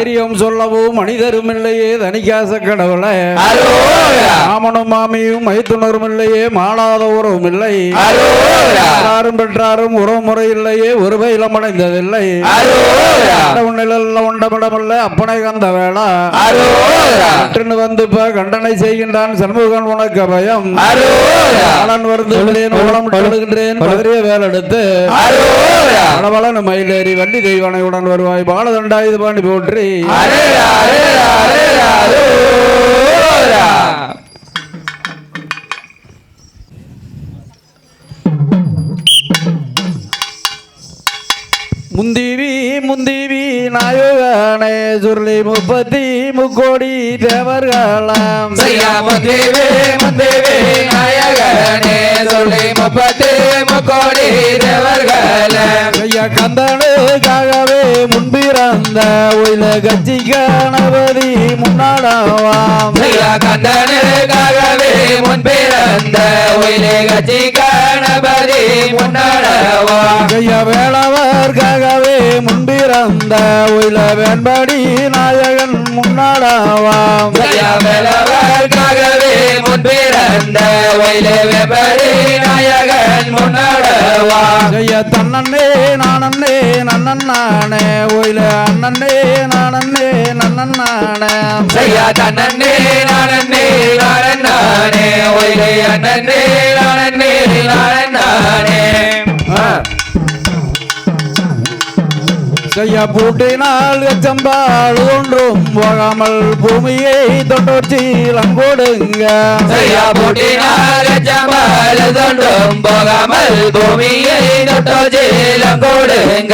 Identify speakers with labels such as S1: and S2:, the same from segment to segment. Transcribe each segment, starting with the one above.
S1: தைரியம் சொல்லவும் மனிதரும் இல்லையே தனிக்காச கடவுளை மாமனும் மாமியும் மைத்துணரும் இல்லையே மாளாத உறவும் இல்லை யாரும் பெற்றாரும் உறவு முறை இல்லையே ஒரு பயிலம் அடைந்ததில்லை உண்டமிடமில்லை அப்பனை கந்த வேளா வந்து கண்டனை செய்கின்றான் சண்முகன் உனக்கு பயம் வருந்துகிறேன் உளமிட்டுகின்றேன் பதிரிய வேலெடுத்து வளவளன் மயிலேறி வள்ளி தெய்வனையுடன் வருவாய் பாலதண்டாயுது பாண்டி போற்றி முந்திவி முந்திவி நாயகனே சுருளி 30 கோடி தேவர்களாம்
S2: முந்திவி முந்திவி நாயகனே சுருளி 30 கோடி தேவர்களாம்
S1: கந்தனுக்காகவே முன்பிறந்த உயில கட்சி கணபதி முன்னாடாவாம்
S2: கந்தனுக்காகவே முன்பிறந்த உயில கட்சி கணபதி முன்னாடாவாம்
S1: வேளவர்காகவே முன்பிறந்த உயில வேண்படி நாயகன் முன்னாடாவாம்
S2: வேளவர்காகவே முன்பிறந்த உயில வேண்படி நாயகன் முன்னாடாவாம்
S1: தன்னே நானே நன்னே உயில அண்ணனே நானே நன்னே
S2: தன்னே நானே நானே உயில அண்ணனே நானே நானே
S1: பூட்டினால் எச்சம்பால் ஒன்றும் போகாமல் பூமியை தொட்டோச்சிலம் கொடுங்க
S2: பூட்டினால் எச்சம்பால் ஒன்றும் போகாமல் பூமியை தொட்டோச்சிலம் கொடுங்க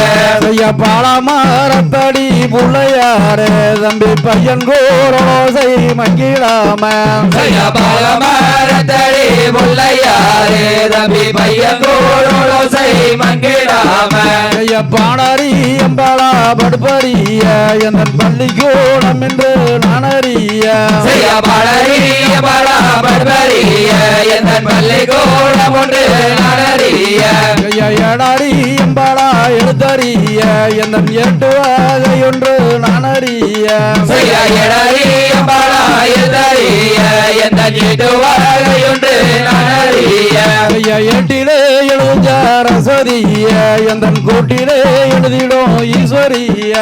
S1: பாலமரத்தடி புள்ளையாரே தம்பி பையன் கோரோசை மங்கிடாம
S2: பாலமரத்தடி புள்ளையாரே தம்பி பையன் கோரோசை மங்கிடாம
S1: பாணரி எம்பாளா படுப்பறிய என் பள்ளிக்கூடம் என்று நானறிய
S2: பள்ளிக்கூடம் ஒன்று நானறிய
S1: எடாரி எம்பாளா எழுத்தறிய என் 8 வகை ஒன்று நானறிய
S2: எடாரி எம்பாளா எழுத்தறிய என் 8 வகை ஒன்று நானறிய
S1: எட்டிலே எழுதார சரிய என் கூட்டிலே எழுதிடும் ஈஸ்வரிய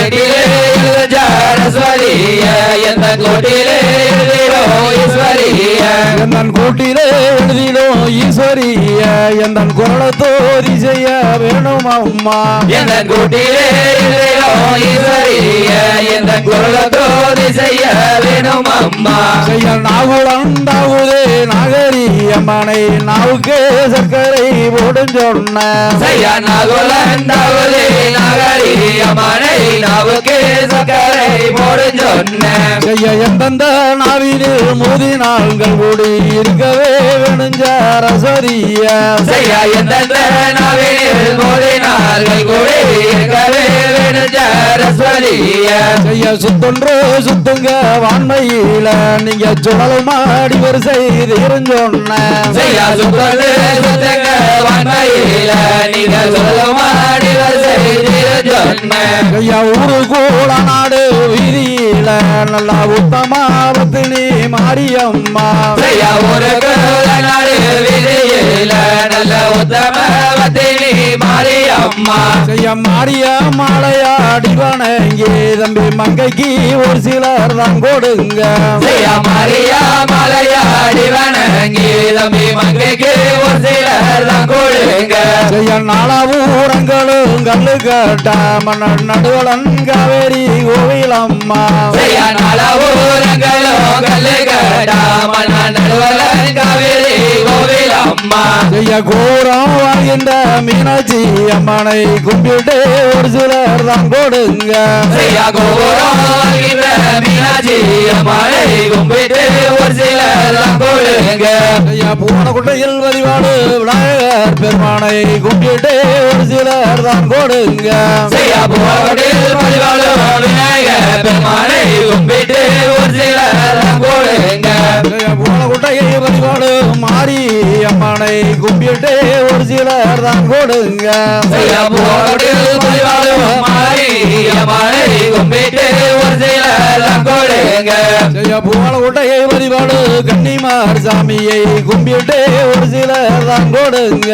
S2: எட்டிலே எழுதார சரிய என் கூட்டிலே எழுதிடும் ஈஸ்வரிய
S1: என் கூட்டிலே எழுதிடும் ஈஸ்வரிய என் குரலை தோதி செய்ய வேணும் அம்மா
S2: என் கூட்டிலே எழுதிடும் ஈஸ்வரிய என் குரலை தோதி செய்ய வேணும் அம்மா
S1: நாகுளந்தாகுதே நாகரி அம்மனை நாவுக்கே சர்க்கரை போடும் சொன்ன
S2: நாகுளந்தாகுதே நாகரி அம்மனை நாவுக்கே சர்க்கரை போடும் சொன்ன
S1: எந்தெந்த நாவினில் மோதி நாள்கள் கூடி இருக்கவே வேணுஞ்சார சரிய
S2: எந்தெந்த நாவினில் மோதி நாள்கள் கூடி இருக்கவே வேணுஞ்சார சரிய
S1: சுத்தொன்று சுத்துங்க வான்மையில நீங்க சுடல் மாடி வரிசை தீர்ந்தொன்ன ஊரு கூட நாடு வீதியில நல்லா உத்தமாவத்தினி மாரியம்மா
S2: ஊரு நாடு வீதியில நல்ல உத்தமாவத்தினி மாரியம்மா
S1: மாரிய மாலையாடி வணங்கி தம்பி மங்கைக்கு ஒரு சிலர் தான் கொடுங்க
S2: மாரியா மாலையாடி வணங்கி தம்பி மங்கைக்கு ஒரு சிலர் தான் கொடுங்க
S1: நாளா ஊரங்களும் கல்லு கட்டா மன்னன் நடுவலன் காவேரி கோவிலம்மா
S2: நாளா ஊரங்களும் கல்லு கட்டா மன்னன் நடுவலன் காவேரி கோவிலம்மா
S1: கோரம் வாழ்கின்ற மீனாட்சி அம்மனை கும்பிட்டு ஒரு சிலர் தான் கொடுங்க
S2: கோரம் வாழ்கின்ற மீனாட்சி அம்மனை கும்பிட்டு ஒரு சிலர் தான் கொடுங்க
S1: பூனக்குட்டையில் வழிபாடு விநாயகர் பெருமானை கும்பிட்டு ஒரு சிலர் தான் கொடுங்க
S2: வழிபாடு விநாயகர் பெருமானை கும்பிட்டு ஒரு சிலர் தான் கொடுங்க
S1: பூனக்குட்டையை வழிபாடு மாரி அம்மனை கும்பிட்டு ஒரு சிலர் தான் கொடுங்க
S2: வழிபாடு மாரி அம்மானை கும்பிட்டு ஒரு சிலெல்லாம் கொடுங்க
S1: செய்ய புகழ உடையை வழிபாடு கன்னிமார் சாமியை கும்பிட்டு ஒரு சிலர் தான் கொடுங்க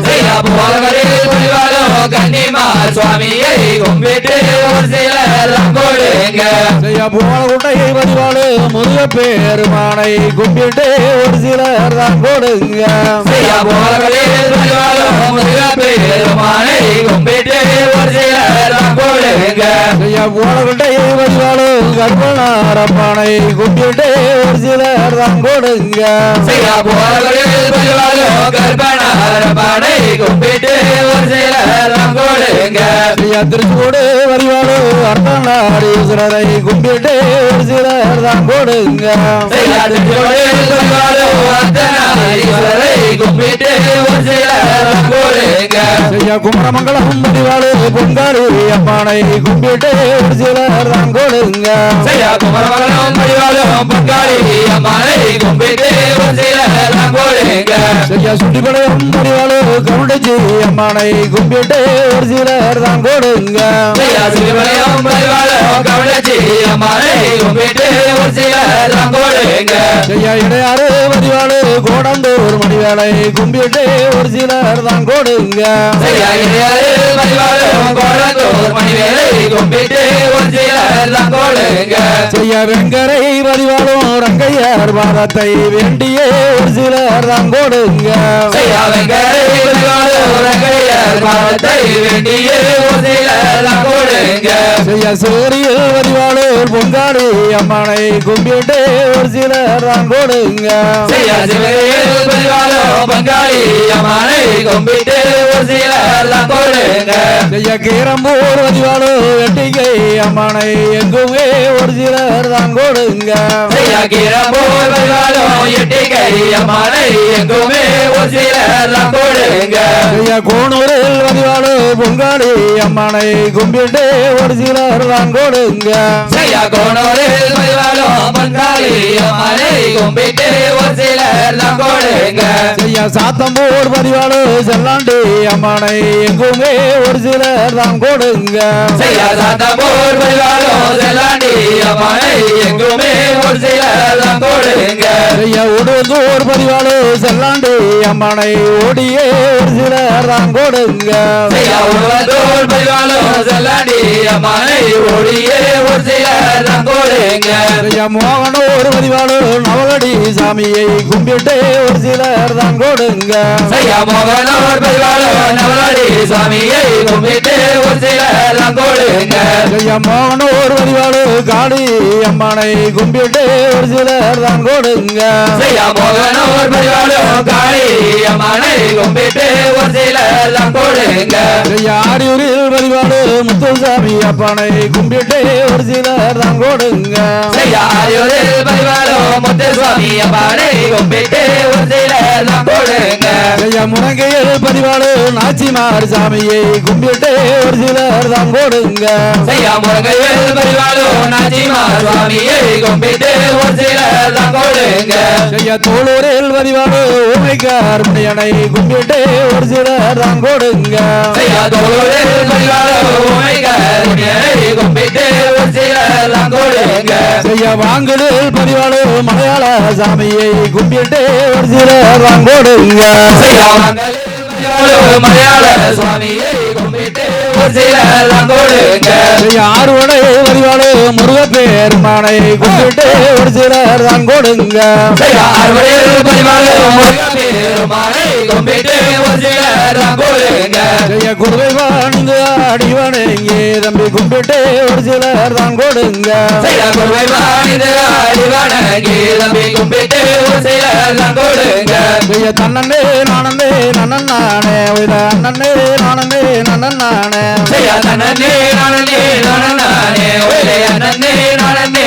S2: செய்யா புகழ்களில் வழிபாடும் கன்னிமார் சுவாமியை கும்பிட்டு ஒரு சிலெல்லாம் கொடுங்க
S1: செய்ய புகழ உடையை வழிபாடு முருகப்பெருமானை கும்பிட்டு ஒரு சிலர் தான் கொடுங்க
S2: செய்யா புகழ்களில் வழிபாடும் முருகப்பெருமானை கும்பிட்டு ஒரு சிலெல்லாம் கொடுங்க
S1: செய்ய புகழ உடையை வழிபாடு கர்ப்பனாரப்பானை கும்பிட்டு ஒரு சிலர் தான் கொடுங்க
S2: செய்யா புகழ்களில் வழிபாடும் கர்ப்பனாரப்பானை கும்பிட்டு ஒரு சிலெல்லாம் கொடுங்க
S1: செய்ய திருச்சூடு வழிபாடு அர்த்தநாரீஸ்வரரை கும்பிட்டு ஒரு சிலர் தான் கொடுங்க
S2: செய்யா திருச்சூடில் வழிபாடும் அர்த்தநாரீஸ்வரரை கும்பிட்டு ஒரு சிலெல்லாம் கொடுங்க
S1: செய்ய குமரமங்கலம் வழிபாடு பொங்காரி அம்மானை கும்பிட்டு ஒரு சிலர் தான் கொடுங்க
S2: செய்யா குமரமங்கலம் வழிபாடும் பொங்காரி அம்மானை கும்பிட்டு ஒரு சிலெல்லாம் கொடுங்க
S1: செய்ய சுட்டிப்படையும் வழிபாடு கவுண்டச்சி அம்மானை கும்பிட்டு ஒரு சிலர் தான் கொடுங்க
S2: செய்யா சிறுவளையம் வழிபாடும் கவுண்டச்சி அம்மானை கும்பிட்டு ஒரு சிலெல்லாம் கொடுங்க
S1: செய்ய இடையாறு வழிபாடு கோடந்தூர் மணிவேலை கும்பிட்டு ஒரு சிலர் தான் கொடுங்க
S2: செய்யா இடையாறு வழிபாடும் கோடந்தூர் மணிவேலை கும்பிட்டு ஒரு சிலெல்லாம் கொடுங்க
S1: செய்ய வெங்கரை வழிபாடும் ரங்கையர் பாதத்தை வேண்டியே ஒரு சிலர் தான் கொடுங்க
S2: செய்யா வெங்கரை வழிபாடும் ரங்கையர் பாதத்தை வேண்டியே ஒரு சிலெல்லாம் கொடுங்க
S1: செய்ய சூரியல் வழிபாடு பொங்காடி அம்மனை கும்பிட்டு ஒரு சிலர் தான் கொடுங்க
S2: செய்யா சிவகையில் வழிபாடும் பங்காளி அம்மானை கும்பிட்டு ஒரு சிலெல்லாம் கொடுங்க
S1: செய்ய கீரம்பூர் வழிபாடு வெட்டிகை அம்மனை எங்குமே ஒரு சிலர் தான் கொடுங்க
S2: செய்யா கீரம்பூர் வழிபாடும் எட்டிகை அம்மானை எங்குமே ஒரு சிலெல்லாம் கொடுங்க
S1: செய்ய கோணூரில் வழிபாடு பொங்காடி அம்மனை கும்பிட்டு ஒரு சிலர் தான் கொடுங்க
S2: செய்யா கோணூரில் வழிபாடும் பங்காளி அம்மானை கும்பிட்டு ஒரு சிலெல்லாம் கொடுங்க
S1: செய்ய சாத்தம்பூர் வழிபாடு செல்லாண்டி அம்மனை எங்குமே ஒரு சிலர் தான் கொடுங்க
S2: செய்யா சாத்தம்பூர் வழிபாடும் செல்லாண்டி அம்மானை எங்குமே ஒரு சிலெல்லாம் கொடுங்க
S1: செய்ய உடுந்தூர் வழிபாடு செல்லாண்டி அம்மனை ஓடியே ஒரு சிலர் தான் கொடுங்க
S2: செய்யா உருவத்தோர் வழிபாடும் செல்லாண்டி அம்மானை ஓடியே ஒரு சிலெல்லாம் கொடுங்க
S1: செய்ய மோகனூர் வழிபாடு நவகடி சாமியை கும்பிட்டு ஒரு சிலர் தான் கொடுங்க
S2: செய்யா மோகனோர் வழிபாடும் நவலாடி சுவாமியை கும்பிட்டு ஒரு சிலெல்லாம் கொடுங்க
S1: செய்ய மோகனூர் வழிபாடு காளி அம்மனை கும்பிட்டு ஒரு சிலர் தான் கொடுங்க
S2: செய்யா மோகனோர் வழிபாடும் காளி அம்மானை கும்பிட்டு ஒரு சிலெல்லாம் கொடுங்க
S1: செய்ய ஆரியூரில் வழிபாடு முத்துசாமி அப்பனை கும்பிட்டு ஒரு சிலர் தான் கொடுங்க
S2: செய்யா ஆரியூரில் வழிபாடும் முத்துசுவாமி அம்மானை கும்பிட்டு ஒரு சிலெல்லாம் கொடுங்க
S1: செய்ய முருங்கையில் பதிவாடு நாச்சிமார் சாமியை கும்பிட்டு ஒரு சிலர் தான் கொடுங்க
S2: செய்யா முருங்கையில் வழிபாடும் நாச்சிமார் சுவாமியை கும்பிட்டு ஒரு சிலெல்லாம் கொடுங்க
S1: செய்ய தோளூரில் பதிவாடு ஊமைக்கார் முனியனை கும்பிட்டு ஒரு சிலர் தான் கொடுங்க
S2: செய்யா தோளூரில் வழிபாடும் உமைகருணையை கும்பிட்டு ஒரு சிலெல்லாம் கொடுங்க
S1: செய்ய வாங்கலில் பதிவாடு மலையாள சாமியை கும்பிட்டு ஒரு சிலர் தான் கொடுங்க
S2: செய்யா மங்களில் வழிபாடும் மலையாள சுவாமியை கும்பிட்டு ஒரு சிலெல்லாம் கொடுங்க
S1: செய்ய ஆறுவடை வழிபாடு முருகப்பெருமானை கும்பிட்டு ஒரு சிலர் தான் கொடுங்க
S2: செய்யா அறுவடையில் வழிபாடும் முருகப்பெருமானை கும்பிட்டு ஒரு சிலெல்லாம் கொடுங்க
S1: செய்ய குருவை வாழ்ந்து அடிவனங்கே தம்பி கும்பிட்டு ஒரு சிலர் தான் கொடுங்க
S2: செய்யா குருவை வாணிது அடிவணங்கி தம்பி கும்பிட்டு ஒரு சிலெல்லாம் கொடுங்க
S1: செய்ய தன்னே நானே நன்னன் நானே அண்ணனே நானே நன்னன் நானே
S2: செய்யா தன்னே நானே நானே ஒரே அண்ணனே நானே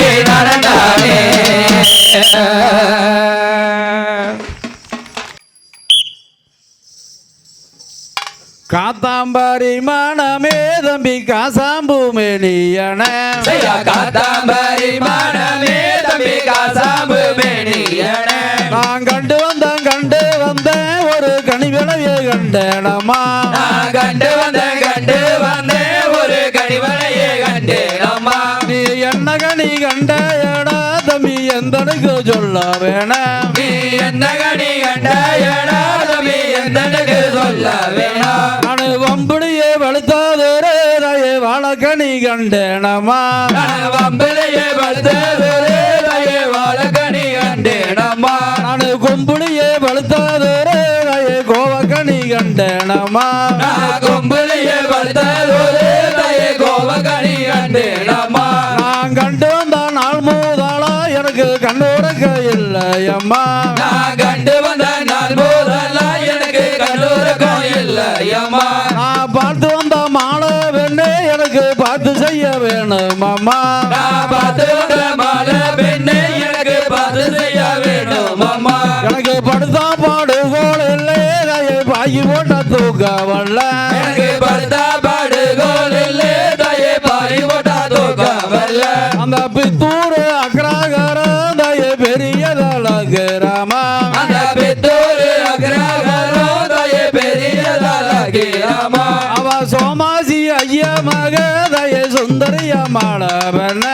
S2: நானே
S1: காத்தாம்பாரி மனமே தம்பி காசாம்பு மேனியன
S2: செய்யா காத்தாம்பரி மனமே தம்பி காசாம்பு மேனியன
S1: நான் கண்டு வந்த ஒரு கனிவிளைய கண்டனமா
S2: நான் கண்டு வந்த ஒரு கனிவனையே
S1: எந்தனுக்கு சொல்ல வேணாம்
S2: நீ என்ன கனி கண்டாயடா தம்பி எந்தனுக்கு சொல்ல வேணாம்
S1: நானு வம்புடியே வலுத்தாதோரே தாயே வாழக்கணி கண்டேனம்மா
S2: வம்பிலையே வளர்த்ததோரே தாயே வாழக்கனி கண்டேனம்மா
S1: நானு கொம்புடியே வலுத்தாதோரே தாயே கோவக்கணி கண்டேனம்மா
S2: கொம்பிலையே வளர்த்ததோரே தாயே கோவக்கனி கண்டேனம்மா
S1: நான் கண்டு வந்த நாள் மூதாளா எனக்கு கண்ணுறக்க இல்லையம்மா
S2: நான் கண்டு வந்த நாள் போதெல்லாம் எனக்கு கல்லூரக்கம் இல்லையம்மா
S1: நான் பார்த்து வந்த மாலை வெண்ணே எனக்கு பார்த்து செய்ய வேணும் அம்மா
S2: நான் பார்த்து வந்த மாலை பெண்ணே எனக்கு பார்த்து செய்ய வேணும் அம்மா
S1: எனக்கு படுத்தா பாடுகோள் இல்லை தாயை பாக்கி போட்ட தூக்க வரல
S2: எனக்கு படுத்தா பாடுகோல் இல்லை தாயே பாரி போட்டா தூக்கமல்ல
S1: அந்த பித்தூர் அக்ராகர தாயை பெரியதழகிறாமா
S2: அந்த பித்தூர் அக்ரஹாரோ தாயே பெரியதாகிராமா
S1: அவ சோமாசி ஐயா மக தாயை சுந்தரிய மாளவன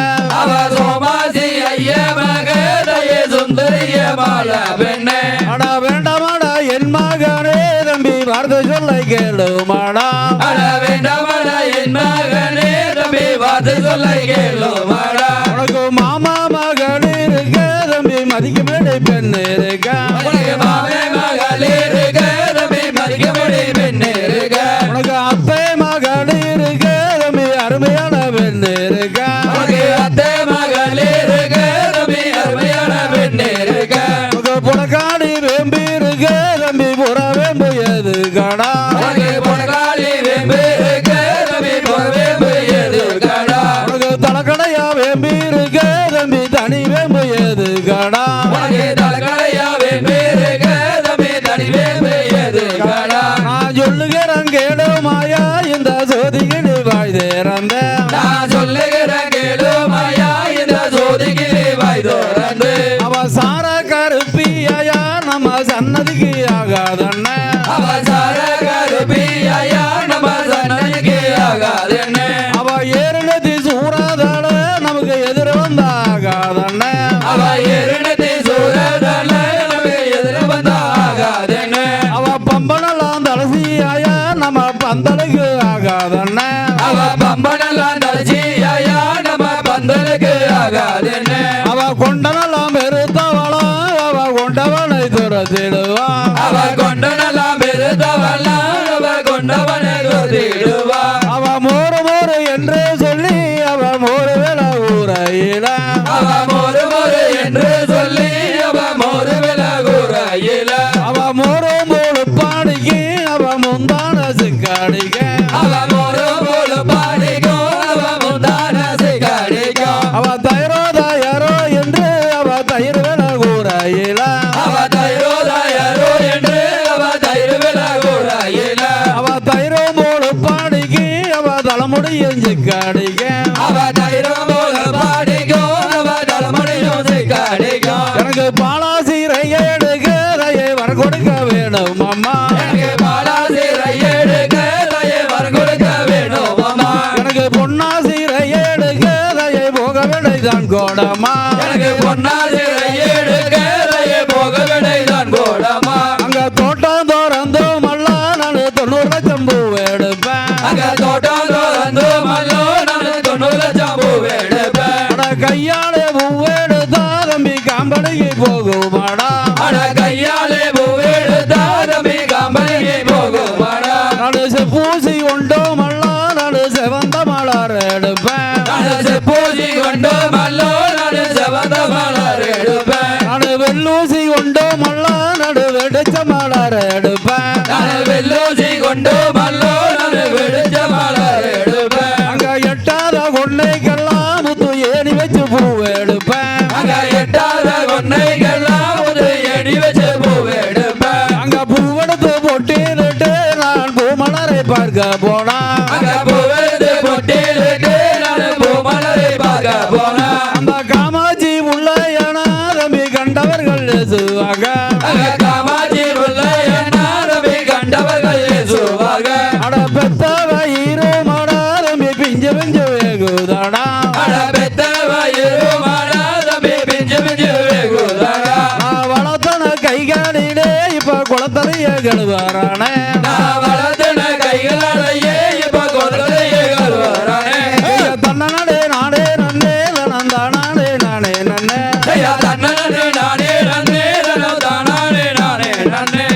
S2: அவ சோமாசி ஐய மக தாயே சுந்தரிய மால பெண்ணே
S1: அட வேண்டாமாடா என் மகனே தம்பி வார்த்தை சொல்ல கேளுமாடா
S2: அட வேண்டாமடா என் மகனே தம்பி வார்த்தை சொல்ல கேளுமாடா
S1: உனக்கு மாமா மகள் இருக்க தம்பி மதிக்க மேடை பெண் இருக்க
S2: உனக்கு மாமே மகள் இருக்க தம்பி மதிக்கபடி பெண் இருக்க
S1: உனக்கு அத்தை மகள் இருக்க தம்பி அருமையான பெண் இருக்க
S2: உனக்கு அத்தை மகள் இருக்க தம்பி அருமையான பெண் இருக்க
S1: உனக்கு புலக்காடி வேம்பி இருக்க தம்பி புற வேம்பு எது கடா
S2: உனக்கு பொனகாளி வேம்பு இருக்க தம்பி பொறவேம்பு எது கடா
S1: உனக்கு தலைக்கடையா வேம்பி இருக்க தம்பி தனி வேம்பு எது கடா
S2: உனக்கு தலைக்கடையா வேம்பு இருக்க தம்பி தனி வேம்பு எது கடா
S1: நான் சொல்லுகிறேன் கேடு மாயா இந்த சோதிகிடு வாய் திறந்த
S2: நான் சொல்லுகிறேன் கேளுமாயா இந்த சோதிக்கு வாய் திறந்து
S1: அவ சார கருப்பியா நம்ம சன்னதிக்கு ஆகாதண்ண
S2: அவசார கருப்பியா நம்ம சன்னதிக்கு ஆகாதென்ன
S1: அவ ஏறினதி சூறாதால நமக்கு எதிர வந்த ஆகாதண்ண
S2: அவ எருணத்தை சூழதால நமக்கு எதிர வந்த ஆகாதென்ன
S1: அவ பம்பனெல்லாம் தலசியாயா நம்ம பந்தலுக்கு ஆகாதண்ண
S2: அவ பம்பனெல்லாம் தலச்சியா நம்ம பந்தலுக்கு ஆகாதென்ன
S1: அவ கொண்டனெல்லாம் பெருத்தவளா அவ கொண்டவனை துரத்திடுவா
S2: அவ கொண்டனெல்லாம் பெருத்தவெல்லாம் அவ கொண்டவனை துரத்திடுவா
S1: அவ மோறு மோறு என்று சொல்லி அவ மோறு வேலை ஊரையில
S2: அவ மோரு மோரு என்று சொல்லி அவ மோரு விலகுறையில
S1: அவ மோறு மூணு பாடிக்கு அவ முந்தான சிக்காடிக்க
S2: அவ மோரு போல பாடிக்கும் அவ முந்தான சிகாடிக்கும்
S1: அவ தயிரோ தயாரோ என்று அவ தயிர் வேலை ஊரையில
S2: அவ தைரோதாயரோ என்று அவ தைரு விலகுறையில
S1: அவ தயிரோ மூணு பாடிக்கு அவ தலைமுடியும் சிக்காடிக்க
S2: அவ தைரோ போல பாடிக்கும் அவ தலைமுடியும் சிகாடிக்கும்
S1: எனக்கு பாலாசீரை எடுக்க தையை வர கொடுக்க வேணும் அம்மா
S2: எனக்கு பாலாசிரை எடுக்க தையை வரம் கொடுக்க வேணும் அம்மா
S1: எனக்கு பொன்னாசீரை எடுக்க தையை போக வேண்டியதான் கோடம்மா
S2: எனக்கு பொன்னாசிரை எடுக்க தையை போக விடைதான் போடமா
S1: அங்க தோட்டம் தோறந்தோ மல்லா நான் 90 லட்சம் பூ எடுப்பேன்
S2: அங்க தோட்டம் தோறந்து மல்லோ நான் 90 லட்சம் பூ எடுப்பேன்
S1: அட கையாலே பூ எடுத்தா தம்பி காம்படிக்கு போகுமாடா
S2: அட கையாலே பூ எடுத்தா தம்பி காம்பனிக்கு போகுமாடா
S1: நான் பூசி கொண்டோ மல்லா நான் செவந்த மலர் எடுப்பேன்
S2: நான் பூசி கொண்டு மல்லோ நான் செவந்த மலர் எடுப்பேன்
S1: நான் வெள்ளூசி கொண்டோ மல்லா நான் வெடிச்ச மலர் எடுப்பேன்
S2: நான் வெள்ளூசி கொண்டு மல்லோ நான் வெடிச்ச மலர் எடுப்பேன்
S1: அங்க எட்டாத கொன்னைக்கெல்லாம் முத்து ஏணி வச்சு பூ எடுப்பேன்
S2: அங்க எட்டாத கொன்னைகள்லாம் ஒரு எடி வச்சு பூ எடுப்பேன்
S1: அங்க பூவெடுத்து பொட்டிலிட்டு நான் பூமலரை பார்க்க போனா
S2: அங்க பூவெடுத்து பொட்டிலிட்டு நான் பூ மலரை பார்க்க போனா
S1: அந்த காமாட்சி உள்ள ஏனா தம்பி கண்டவர்கள் ஏசுவாங்க
S2: அங்க காமாட்சி உள்ள என்ன ரவி கண்டவர்கள் ஏசுவாங்க
S1: அட பெத்தவ ஈரோ மாடா தம்பி பிஞ்சு பிஞ்சு வேகுதாடா
S2: அட பெத்த வயிறு மாடா தம்பி பிஞ்சு பிஞ்சு
S1: கைகளிலே இப்ப குளத்தலைய கழுவாரானே
S2: வளர்த்தன கைகளாலேயே இப்ப குளத்தலையே கழுவாரானே
S1: தன்னே நானே நன்னே தனந்தானே நானே நன்னே
S2: தன்னே நானே நன்னே தனந்தானே நானே நன்னே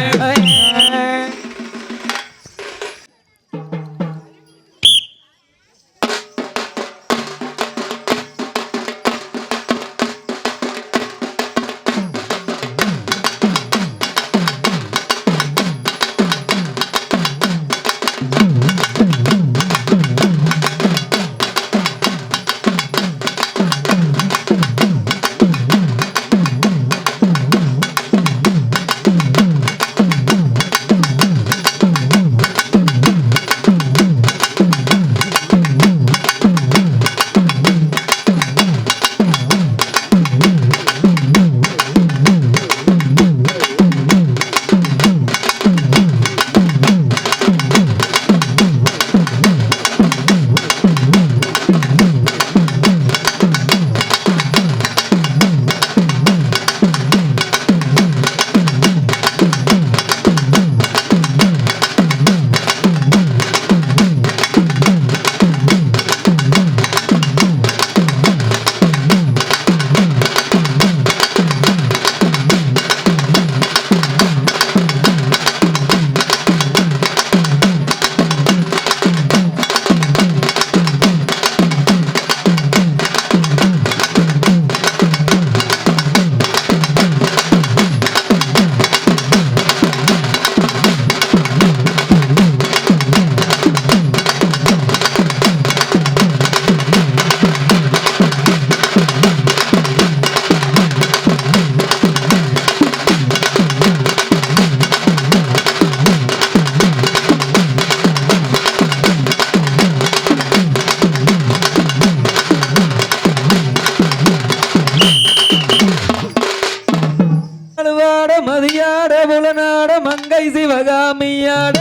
S2: மதியாட புலனாட மங்கை சிவகாமியாட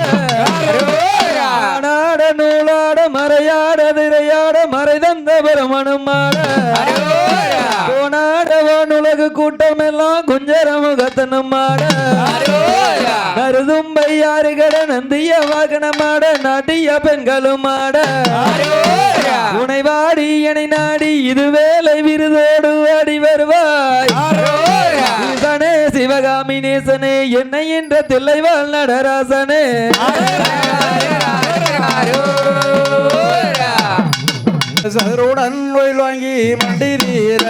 S2: நாட நூலாட மறையாட திரையாட மறைதந்த பெருமனுமாட போனாட வானுலகு கூட்டம் எல்லாம் குஞ்சரமுகத்தனுமாட கருதும்பை யாருகட நந்திய வாகனமாட நாட்டிய பெண்களும் ஆட துணைவாடி எனை நாடி இது வேலை விருதோடு ஆடி வருவாய் சிவகாமி நேசனே என்னை என்ற தில்லைவாழ் நடராசனே
S1: சதுருடன் கோயில் வாங்கி மண்டி தீர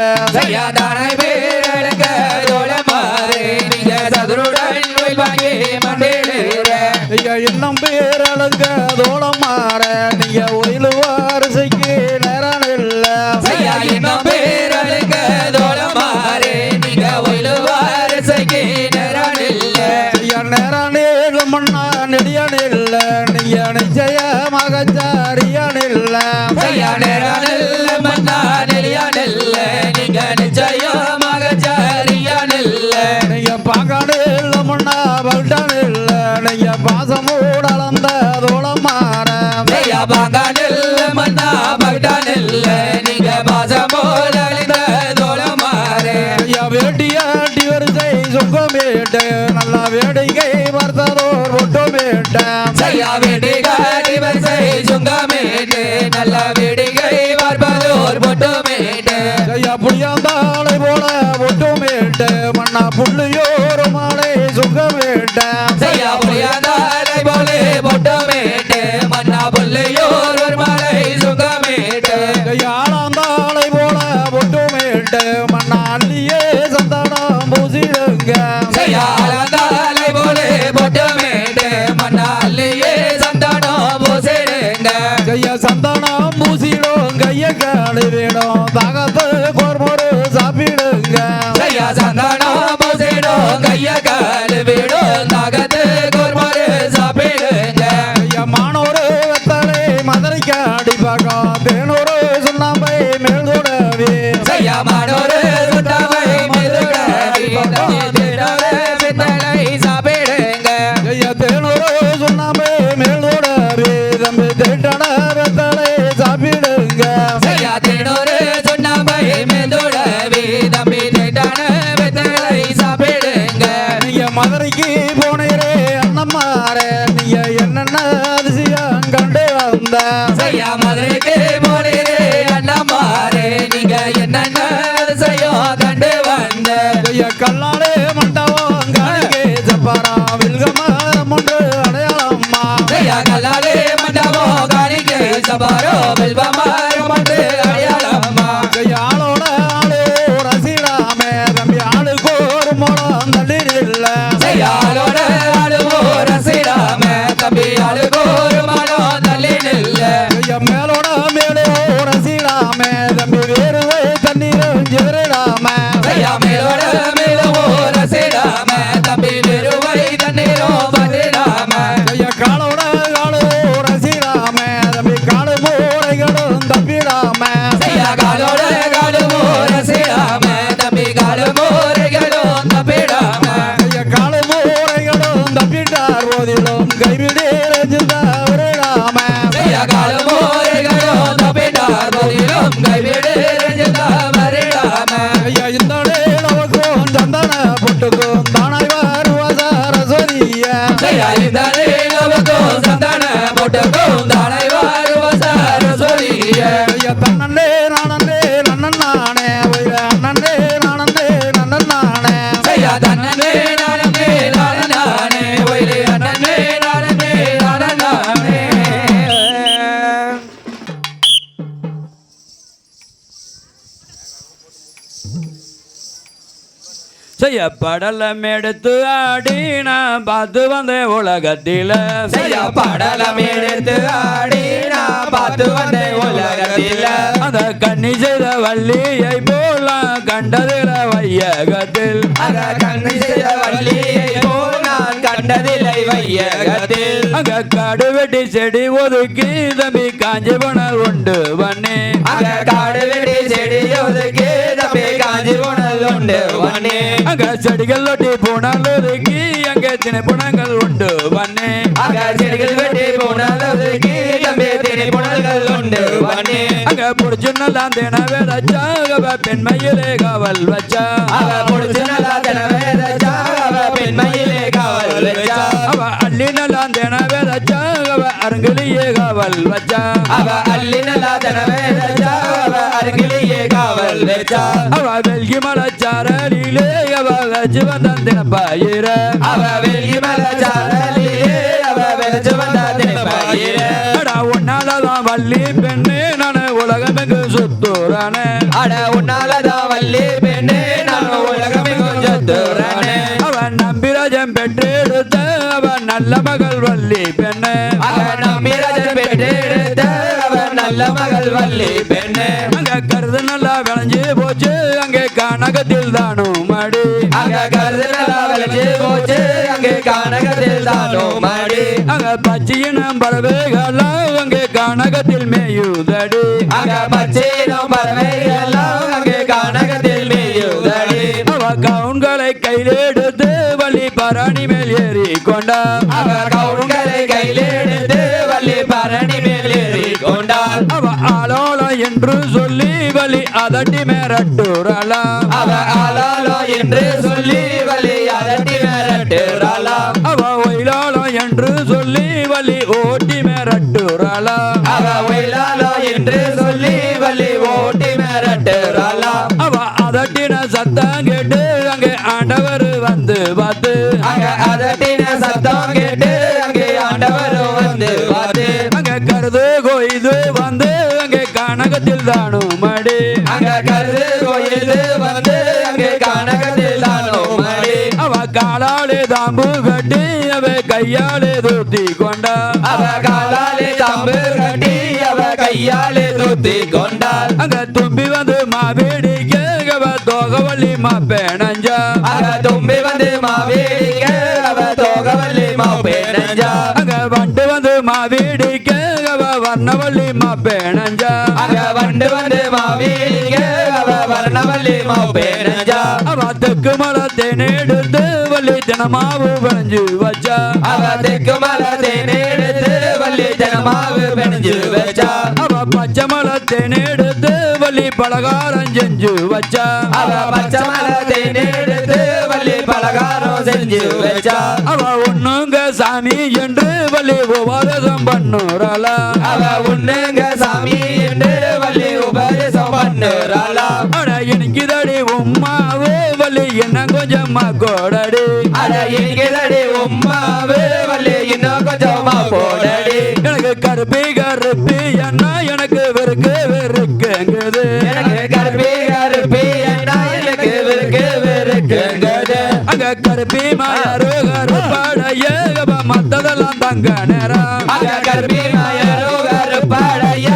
S1: இன்னும் பேரழுங்க தோளம் மாற நீங்க ஒயிலு வாரிசைக்கு நேரம் இல்ல
S2: இன்னும் பேரழுங்க தோளம் மாற நீங்க ஒயிலு வாரிசைக்கு நேரம் இல்ல
S1: நேரம் மண்ணா நெடியான் இல்ல நீங்க நிச்சய மகச்சாரியான் இல்ல
S2: மண்ணா நெடியான் இல்ல நீங்க நிச்சய மகச்சாரியான் இல்ல
S1: நீங்க பாங்காடு இல்ல மண்ணா பல்டான் இல்ல நீங்க பாசமோடு அளந்த தோளம் மாற
S2: பாங்காடு மண்ணா பல்டான் இல்ல நீங்க பாசமோடு அளந்த தோளம் மாற
S1: வேட்டியாட்டி வரிசை சுங்கமேட்ட நல்லா வேடிக்கை பார்த்ததோர் ஒட்டுமேட்ட
S2: வேடிக்கை வரிசை சுங்கமேட்டு நல்ல வேடிக்கை பார்ப்பதோர் பொட்டுமேட்டு
S1: புளியாந்தாளை போல ஒட்டுமேட்ட மண்ணா புள்ளியோர் மாலை சுங்கமேட்ட
S2: புளியாந்தாளை போல பொட்டுமேட்டு மண்ணா புள்ளியோர் மாலை சுங்கமேட்டு
S1: ஆளாந்தாளை போல ஒட்டுமேட்ட மண்ணா அள்ளியே சந்தானம் பூசிடுங்க
S2: ஆளாந்தாளை போல பொட்டுமேட்டு மண்ணா அள்ளியே சந்தானம் பூசிடுங்க
S1: சந்தானம் பூசிடும் கைய காடு வேணும் தாகத்து கோர்மொரு சாப்பிடுங்க
S2: சந்தானம் பூசிடும் கைய காடு வேணும் தாகத்து கோர்மொரு சாப்பிடுங்க
S1: மானோரு வெத்தலை மதுரைக்கு அடிப்பாக்கா தேனூரு சுண்ணாம்பை மேல்தோடவே
S2: மானோரு சுண்ணாம்பை சாப்பிடுங்க
S1: தேனூரு சுண்ணாம்பை மேல்தோடவே தம்பி தேட்டன வெத்தலை சாப்பிடுங்க
S2: தேனூரு சுண்ணாம்பை மேல்தோடவே தம்பி தேட்டன வெத்தலை சாப்பிடுங்க
S1: நீங்க மதுரைக்கு போனீரே அண்ணம்மாரே நீங்க என்னென்ன அதிசயம் கண்டு வந்த
S2: செய்யா மதுரைக்கு போனீரே அண்ணம்மாரே நீங்க என்னென்ன அதிசயம் கண்டு வந்த
S1: ஐயா கல்லாலே மண்டபம் காணிக்கை சப்பாரா வில்கமரம் ஒன்று அடையாளம்மா
S2: செய்யா கல்லாலே மண்டபம் காணிக்கை சபாரோ வில்வமரம் ஒன்று அடையாளம்மா
S1: ஆளோட ஆளு ரசிடாமே தம்பி ஆளுக்கு ஒரு மூலம் தள்ளிடில்ல
S2: செய்யாளோட ஆளுவோ ரசிடாம தம்பி அழுகோரு மனம் தள்ளி நில்ல
S1: மேலோட மேலே ரசிடாமே தம்பி வேறு தண்ணீரும் எதிரிடாம
S2: செய்யா மேலோட மேலவோ ரசிடாம தம்பி வெறுவை தண்ணீரோ பரிடாம
S1: காலோட காலு ரசிடாமே தம்பி காடு மூளைகளும் தப்பிடாம
S2: செய்யா காலோட காலுவோ ரசிடாம தம்பி காலு மோரைகளும் தப்பிடாம
S1: காடு மூளைகளும் தப்பிட்டார் போதிலும் கைவிடே ரஞ்சிதாம
S2: செய்யா காலு மோரைகளும் தப்பிடார் போதிலும் கைவிடு ரஞ்சிதா பரிடாம
S1: ஐயா இந்த நமக்கும் சந்தன பொட்டுக்கும் தானாய் வருவாசார சொரிய
S2: செய்யா இந்த நிலவுக்கும் சந்தன போட்டுக்கும் தானை வருவ சரஸ்வதிய
S1: ஐயா தன்னே நானே நன்னன் நானே ஒய்ய அண்ணனே நானே நன்னன் நானே
S2: செய்யா தன்னே நானே நானே ஒயிலே அண்ணனே நானே நானே
S3: செய்ய படலம் எடுத்து ஆடி நான் பார்த்து வந்தேன் உலகத்தில
S2: செய்யா படலம் எடுத்து ஆடி நான் பார்த்து வந்தேன் உலகத்தில்
S3: அந்த கண்ணி செய்த வள்ளியை போல கண்டதில வையகத்தில்
S2: அத கண்ணி செய்த வள்ளியை போல் நான் கண்டதில்லை வையகத்தில்
S3: அங்க காடு வெட்டி செடி ஒதுக்கி தம்பி காஞ்சி போனால் உண்டு பண்ணி
S2: அங்க காடு வெடி செடி ஒதுக்கி தம்பி காஞ்சி போனல் உண்டு வண்ணே
S3: அங்க செடிகள் ஒட்டி போனால் ஒதுக்கி அங்கே திணைப்புணங்கள் உண்டு பண்ணி
S2: அங்க செடிகள் வெட்டி போனால் ஒதுக்கி தம்பி திணை புனல்கள் உண்டு வண்ணே
S3: அங்க புடிச்சு நல்லா தினவே வச்சா அவ பெண்மையிலே காவல் வச்சா
S2: அவ முடிச்சு நல்லா தினவே வச்சா அவ பெண்மையிலே காவல் வச்சா
S3: அவ அள்ளி நல்லா தினவே வச்சா அவ அருங்கிலேயே காவல் வச்சா
S2: அவ அள்ளி நல்லா தினவே வச்சா அவ அருகிலேயே காவல் வச்சா
S3: அவ வெல்கி மலச்சாரலிலே அவ வச்சு வந்தான் தினப்பாயிர
S2: அவ வெள்ளி மலச்சாரலிலே அவ வெச்சு வந்த தினப்பாயிர
S3: உன்னாலதான் வள்ளி பெண்ணே நானு உலகமெங்கு சுத்துறானே
S2: அட உன்னாலதான் வள்ளி பெண்ணே நான் உலகமெங்கும் சுத்துறானே
S3: அவன் நம்பிராஜன் பெற்றெடுத்த அவன் நல்ல மகள் வள்ளி பெண்ணே
S2: அவன் நம்பிராஜன் பெற்றெடுத்த அவன் நல்ல மகள் வள்ளி பெண்ணே
S3: அங்க கருது நல்லா விளைஞ்சு போச்சு அங்கே கனகத்தில் தானும் மடி
S2: அங்க கருது நல்லா விளைஞ்சு போச்சு அங்கே கானகத்தில் தானோ மாடி
S3: அங்க பச்சையினம் பறவைகளாம் அங்கே கனகத்தில் மேயுதடி
S2: அங்க பச்சையினம் பறவைகளெல்லாம் அங்கே கானகத்தில் மேயுதடி
S3: அவ கவுன்களை கையிலெடுத்து வள்ளி பரணி மேல் ஏறி கொண்டா
S2: அவ கவுன்களை கையில் எடுத்து வள்ளி பரணி மேல் ஏறி கொண்டாள்
S3: அவ ஆலோலம் என்று சொல்லி வள்ளி அதட்டி மிரட்டுறாளாம்
S2: அவ ஆளாலோ என்று சொல்லி வள்ளி அதட்டி மிரட்டுறாளாம்
S3: அவ ஒயிலாலம் என்று சொல்லி வள்ளி ஓட்டி மிரட்டுறாளாம்
S2: அவ ஒயிலாலோ என்று சொல்லி வள்ளி ஓட்டி மிரட்டுறாளாம்
S3: அவ அதட்டின சத்தம் கேட்டு அங்கே ஆண்டவர் வந்து பார்த்து
S2: அங்க அதட்டின சத்தம் கேட்டு அங்கே ஆண்டவரும் வந்து பார்த்து
S3: அங்க கருது கொய்து வந்து அங்கே கனகத்தில் தானும் மடி
S2: அங்க கருது கோயில் வந்து அங்கே கானகத்தில் தானோ மாடி
S3: அவ காலாலே தாம்பு கட்டி அவ கையாலே தூத்தி கொண்டா
S2: அவ காலாலே தாம்பு கட்டி அவ கையாலே தூத்தி கொண்டாள்
S3: அங்க தும்பி வந்து மாவேடிக்க அவ தோகவள்ளி மாப்பேனஞ்சா
S2: அவ தும்பி வந்து மாவேடிக்க அவ தோகவல்லி மாப்பேனஞ்சா
S3: அங்க வண்டு வந்து மாவேடிக்க அவ வர்ணவள்ளி மாப்பேனஞ்சா
S2: அங்க வண்டு வந்து மாவேடிக்க அவ வர்ணவல்லி மாப்பேனஞ்சா
S3: அவ தெற்கு மலை தேனெடுத்து வள்ளி தினமாவு விளைஞ்சு வச்சா
S2: அவ தெற்கு மலை தேனெடுத்து வள்ளி தினமாவு பெணிஞ்சு வச்சா
S3: அவ பச்சை மலை தேனெடுத்து வள்ளி பலகாரம் செஞ்சு வச்சா
S2: அவ பச்சை மலை தேனெடுத்து வள்ளி பலகாரம் செஞ்சு வச்சா
S3: அவ ஒண்ணுங்க சாமி என்று வள்ளி உபதேசம் பண்ணுறாளா
S2: அவ உண்ணுங்க சாமி என்று வள்ளி உபதேசம் பண்ணுறாளா
S3: அட இனிக்குதடி உம்மாவே வள்ளி என்ன கொஞ்சமா கோடடி
S2: அட இனிக்குதடி உம்மாவே வள்ளி இன்னும் கொஞ்சமா போடடி
S3: எனக்கு கருப்பி கருப்பி என்ன எனக்கு வெறுக்குங்குது
S2: எனக்கு கருப்பி கருப்பி என்ன எனக்கு வெறுக்குங்குது
S3: அங்க கருப்பி மாயாரு கருப்பாடைய மத்ததெல்லாம் தங்க நேரம்
S2: அங்க கருப்பி மாயாரு கருப்பாடைய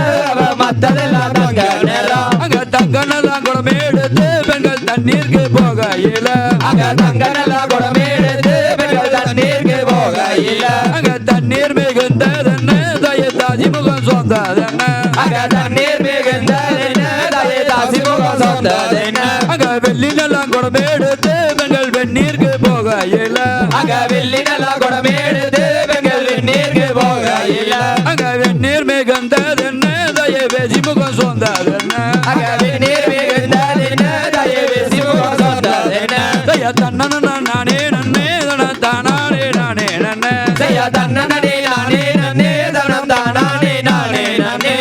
S2: மத்ததெல்லாம் தங்க நேரம்
S3: அங்க தங்க நல்லா குளம் எடுத்து பெண்கள் தண்ணீருக்கு போகையில
S2: அங்க தங்க நல்லா குளம் எடுத்து பெண்கள் தண்ணீருக்கு போகையில
S3: அங்க தண்ணீர் மிகுந்ததென்ன தயதாசி முகம் சொந்ததென்ன
S2: அங்க தண்ணீர் மிகுந்ததென்ன தயதாசி முகம் சொந்ததென்ன
S3: அங்க வெள்ளி நல்லா குளம் எடுத்து பெண்கள் வெந்நீருக்கு போகையில
S2: அங்க வெள்ளி நல்லா குளம் எடுத்து பெண்கள் வெந்நீருக்கு போகையில
S3: அங்க வெந்நீர் மிகுந்ததென்ன தயவேசி முகம் சொந்ததென்ன
S2: அங்க வெந்நீர் மிகுந்ததென்ன தயவேசி முகம் சொந்ததென்ன
S3: தய தன்னன நானே நன்னே தன தானானே நானே நன்னே
S2: செய்ய தன்னனே நானே நன்னே தனம் தானானே நானே நன்னே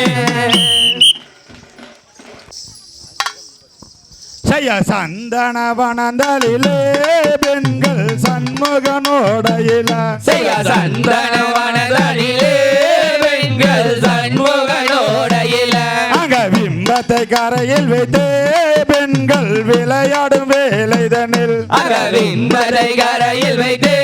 S4: செய்ய சந்தன வனந்தலிலே பெண்கள் சண்முகனோடையில
S2: செய்ய சந்தனவனதனிலே பெண்கள் சண்முகனோடையில
S4: அங்க விம்பத்தை கரையில் வைத்து பெண்கள் விளையாடும் வேலைதனில்
S2: அகவின்பதை கரையில் வைத்து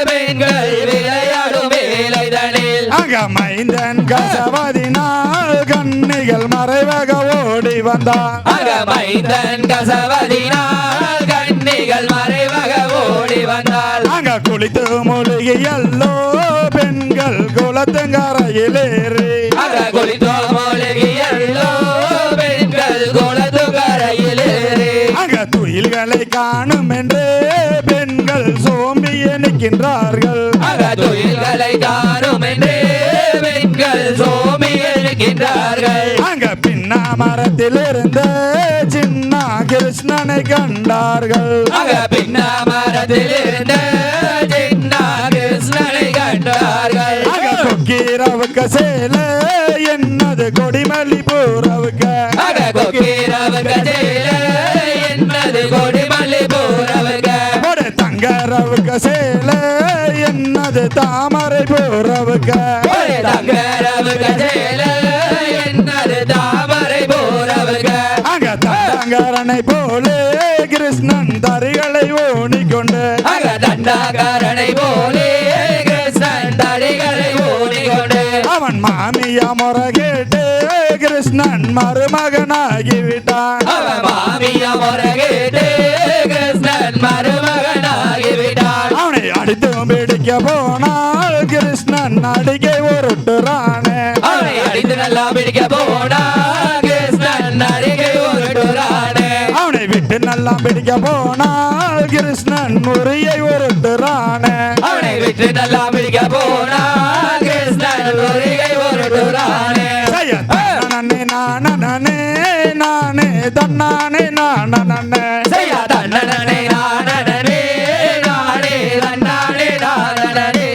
S2: பெண்கள் விளையாடும் வேலைதனில்
S4: அங்க மைந்தன் கசவதினால் கன்னிகள் மறைவக ஓடி வந்தான்
S2: அகமைந்தன் கசவதினால் கன்னிகள் மறைவக ஓடி வந்தால்
S4: அங்க குளித்து மூலிகையல்லோ பெண்கள் குளத்தங்கரையில் ஏறி
S2: அக குளித்தோ மூலிகையல்லோ பெண்கள் குளத்து கரையில் ஏறி
S4: அங்க துயில்களை காணும் என்று பெண்கள் சோம்பிய நிற்கின்றார்கள்
S2: அக தொழில்களை காணும் என்று பெண்கள் சோமி இருக்கின்றார்கள்
S4: அங்க பின்னா மரத்திலிருந்து சின்ன கிருஷ்ணனை கண்டார்கள்
S2: அக பின்ன மரத்தில் இருந்த சின்ன கிருஷ்ணனை கண்டார்கள்
S4: அங்க கொக்கீரவுக்கு சேல என்னது கொடிமல்லி பூரவுக்கு
S2: அக கொக்கீரவுக்கு சேல என்னது கொடிமல்லி பூரவுக்கு
S4: ஒரு தங்கரவுக்கு சேல என்னது தாமரை பூரவுக்கு
S2: ஒரு தங்கரவுக்கு சேல என்னது தாமரை பூரவுக்கு
S4: அங்க தங்கரனை போலே கிருஷ்ணன் தரிகளை ஓணிக்கொண்டு
S2: அக தண்டாகரனை போலே கிருஷ்ணன் தடிகளை ஓடிக்கொண்டு
S4: அவன் மாமியா முறை கேட்டு கிருஷ்ணன் மருமகனாகிவிட்டான்
S2: அவன் மாமிய முறைகேட்டு கிருஷ்ணன் மருமகனாகிவிட்டான்
S4: அவனை அடித்து பிடிக்க போனால் கிருஷ்ணன் அடிக்கை உருட்டுறானே
S2: அவனை அடித்து நல்லா பிடிக்க போனா கிருஷ்ணன் அருகே உருட்டுறானே
S4: அவனை விட்டு நல்லா பிடிக்க போனால் கிருஷ்ணன் உரியை உருட்டுறானே
S2: அவனை விட்டு நல்லா பிடிக்க போனா கிருஷ்ணன் ஒருகை உருட்டுறானே
S4: செய்ய தன்னே நானே நானே தன்னானே நானே
S2: செய்யா தன்னனே நானனே நானே தன்னானே நானனே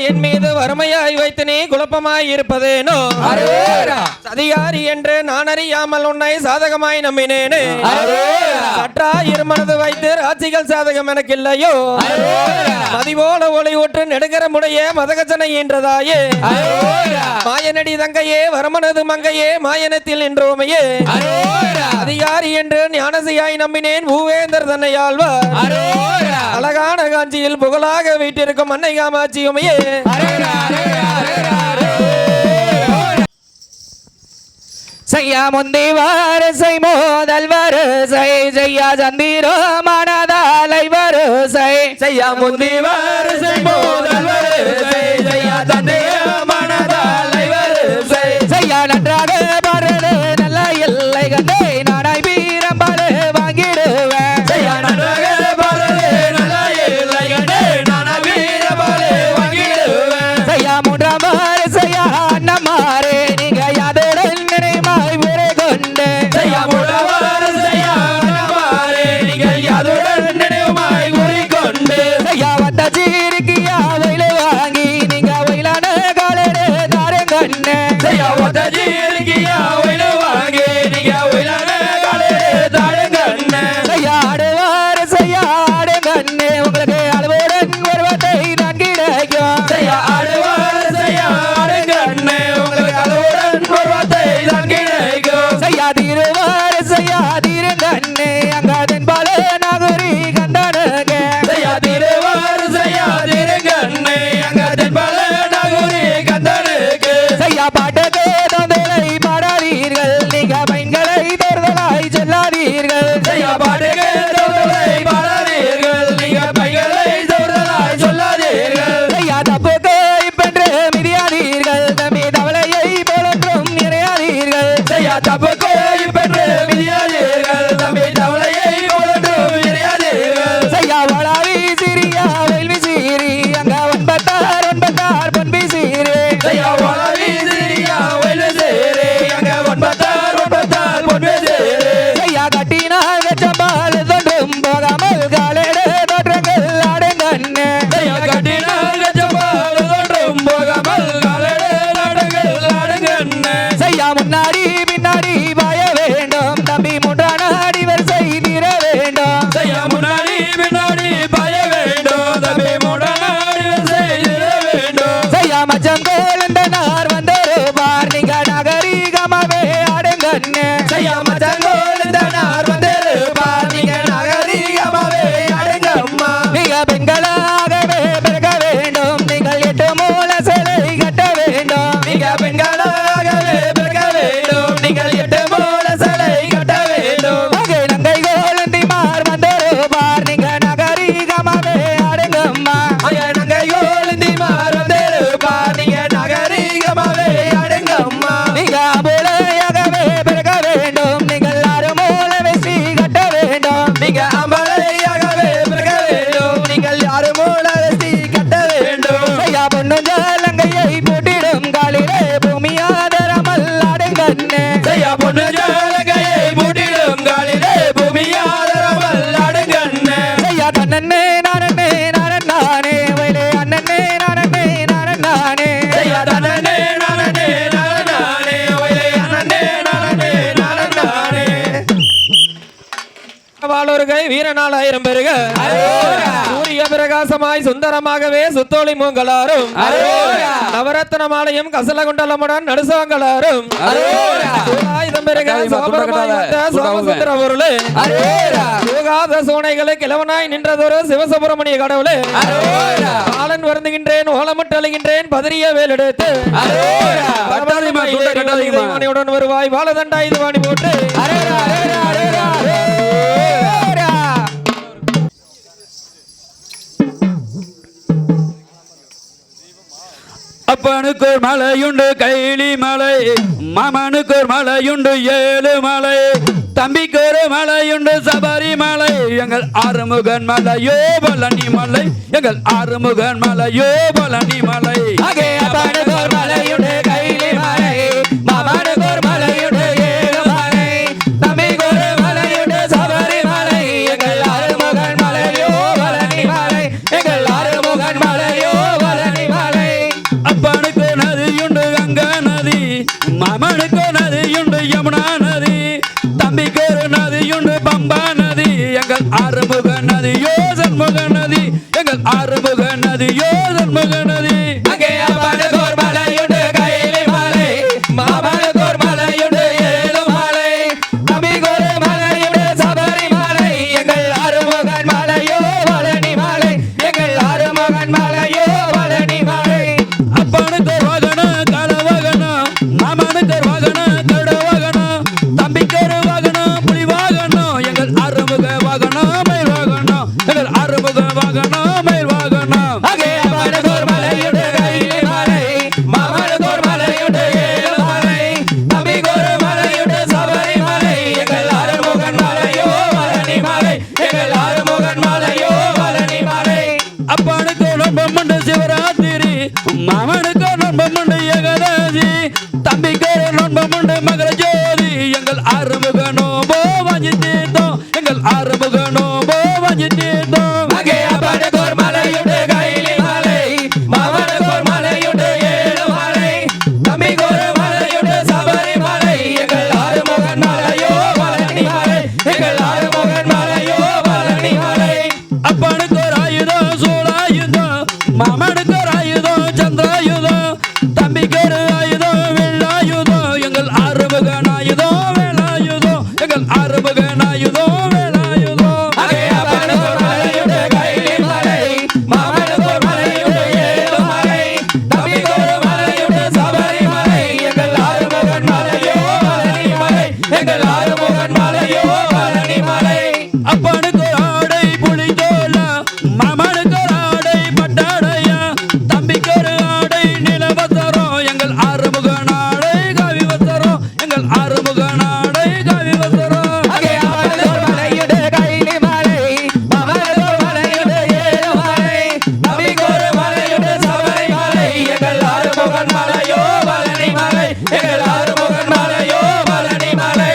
S5: என் மீது வறுமையாய் வைத்து நீ குழப்பமாய் இருப்பதேனோ
S2: அரோரா
S5: சதிகாரி என்று நான் அறியாமல் உன்னை சாதகமாய் நம்பினேனே
S2: அரோரா
S5: சற்றா இருமனது வைத்து ராட்சிகள் சாதகம் எனக்கு இல்லையோ
S2: அரோரா
S5: மதிபோல ஒளி ஊற்று நெடுங்கரமுடைய மதகச்சனை ஈன்றதாயே
S2: அரோரா
S5: மாயனடி தங்கையே வரமனது மங்கையே மாயனத்தில் நின்றோமையே
S2: அரோரா
S5: அதிகாரி என்று ஞானசியாய் நம்பினேன் பூவேந்தர் தன்னை ஆழ்வார்
S2: அரோரா
S5: அழகான காஞ்சியில் புகழாக வீட்டிருக்கும் அன்னை காமாட்சியுமையே
S2: அரோரா செய்யா முந்தி வரிசை மோதல் வரிசை செய்யா சந்திரோ மனதாலை வரிசை செய்யா முந்தி வரிசை மோதல் வரிசை செய்யா சந்திரோ மனதாலை வரிசை செய்யா நன்றாக பாடலே நல்ல எல்லை கண்டே நானாய் வீரம் பாடு வாங்கிடுவேன் செய்யா நன்றாக பாடலே நல்ல எல்லை கண்டே நானாய் வீரம் பாடு வாங்கிடுவேன் செய்யா மூன்றாம் வரிசையா அண்ணமாரே நீங்க யாதோட நினைமாய் முறை கொண்டு செய்யா மூன்றாம் வரிசையா அண்ணமாரே
S5: ஆயிரம் பெருக சூரிய பிரகாசமாய் சுந்தரமாகவே சுத்தோலி மூங்கலாரும் நவரத்ன மாலையும் கசலகுண்டலமுடன் நடுசாங்கலாரும் ஆயுதம் பெருக சோமசுந்தர பொருளே யோகாத சோனைகளை கிழவனாய் நின்றதொரு சிவசுப்பிரமணிய கடவுளே பாலன் வருந்துகின்றேன் ஓலமிட்டு அழுகின்றேன் பதறிய வேலெடுத்து உடன் வருவாய் வாழதண்டா இது வாணி போட்டு
S3: அப்பனுக்கு ஒரு மலையுண்டு கைலி மலை, மாமனுக்கு ஒரு மலையுண்டு ஏழு மலை, தம்பிக்கு ஒரு மலையுண்டு சபரி மலை, எங்கள் ஆறுமுகன் மலையோ பழனி மலை, எங்கள் ஆறுமுகன் மலையோ பழனி மலை.
S2: அப்பனுக்கு ஒரு மலையுண்டு கைலி மலை, மாமனுக்கு ஒரு மலையுண்டு ஏழு மலை, தம்பிக்கு ஒரு மலையுண்டு சபரி மலை, எங்கள் ஆறுமுகன் மலையோ பழனி மலை, எங்கள் ஆறுமுகன் மலையோ பழனி மலை.
S3: அப்பனுக்கு நதியுண்டு கங்கா நதி, மாமனுக்கு நதியுண்டு யமுனா நதி, தம்பிக்கு ஒரு நதியுண்டு பம்பா நதி, எங்கள் ஆறுமுக நதியோ சண்முக நதி, எங்கள் ஆறுமுக நதியோ சண்முக நதி.
S2: அப்பனுக்கு ஒரு மலையுண்டு கைலி மலை, மாமனுக்கு ஒரு மலையுண்டு ஏழு மலை, தம்பிக்கு ஒரு மலையுண்டு சபரி மலை, எங்கள் ஆறுமுகன் மலையோ பழனி மலை, எங்கள் ஆறுமுகன் மலையோ பழனி மலை.
S3: அப்பனுக்கு ஒரு வாகனம் காலவாகனம், மாமனுக்கு ஒரு வாகனம் கருடவாகனம், தம்பிக்கு ஒரு வாகனம் புலி வாகனம், எங்கள் ஆறுமுக வாகனம் மயில் வாகனம், எங்கள் ஆறுமுக வாகனம் மயில் வாகனம்.
S2: அப்பனுக்கு ஒரு மலையுண்டு கைலி மலை, மாமனுக்கு ஒரு மலையுண்டு ஏழு மலை, தம்பிக்கு ஒரு மலையுண்டு சபரி மலை, எங்கள் ஆறுமுகன் மலையோ பழனி மலை, எங்கள் ஆறுமுகன் மலையோ பழனி மலை.
S3: அப்பனுக்கு நொன்பமுண்டு சிவராத்திரி, மாமனுக்கு நொன்பமுண்டு ஏகாதசி, தம்பிக்கு நொன்பமுண்டு மகர ஜோதி, எங்கள் ஆறுமுக நோம்போ வாங்கி தீர்த்தோம், எங்கள் ஆறுமுக நோம்போ வாங்கி தீர்த்தோம்.
S2: அப்பனுக்கு ஒரு மலையுண்டு கைலி மலை, மாமனுக்கு ஒரு மலையுண்டு ஏழு மலை, தம்பிக்கு ஒரு மலையுண்டு சபரி மலை, எங்கள் ஆறுமுகன் மலையோ பழனி மலை, எங்கள் ஆறுமுகன் மலையோ பழனி மலை.
S3: அப்பனுக்கு ஒரு ஆயுதம் சூலாயுதம், மாமனுக்கு ஒரு ஆயுதம் சந்திராயுதம், தம்பிக்கு ஒரு ஆயுதம் வெள்ளாயுதம், எங்கள் ஆறுமுகன் ஆயுதம் வேலாயுதம், எங்கள் ஆறுமுகன் ஆயுதம் வேலாயுதம்.
S2: அப்பனுக்கு ஒரு மலையுண்டு கைலி மலை, மாமனுக்கு ஒரு மலையுண்டு ஏழு மலை, தம்பிக்கு ஒரு மலையுண்டு சபரி மலை, எங்கள் ஆறுமுகன் மலையோ பழனி மலை, எங்கள் ஆறுமுகன் மலையோ பழனி மலை.
S3: அப்பனுக்கு ஒரு ஆடை புலி தோலா, மாமனுக்கு ஒரு ஆடை பட்டாடையா, தம்பிக்கு ஒரு ஆடை நிலவசரம், எங்கள் ஆறுமுகன் ஆடை காவி வசரம், எங்கள் ஆறுமுகன் ஆடை காவி வசரம்.
S2: அப்பனுக்கு ஒரு மலையுண்டு கைலி மலை, மாமனுக்கு ஒரு மலையுண்டு ஏழு மலை, தம்பிக்கு ஒரு மலையுண்டு சபரி மலை, எங்கள் ஆறுமுகன் மலையோ பழனி மலை, எங்கள் ஆறுமுகன் மலையோ பழனி மலை.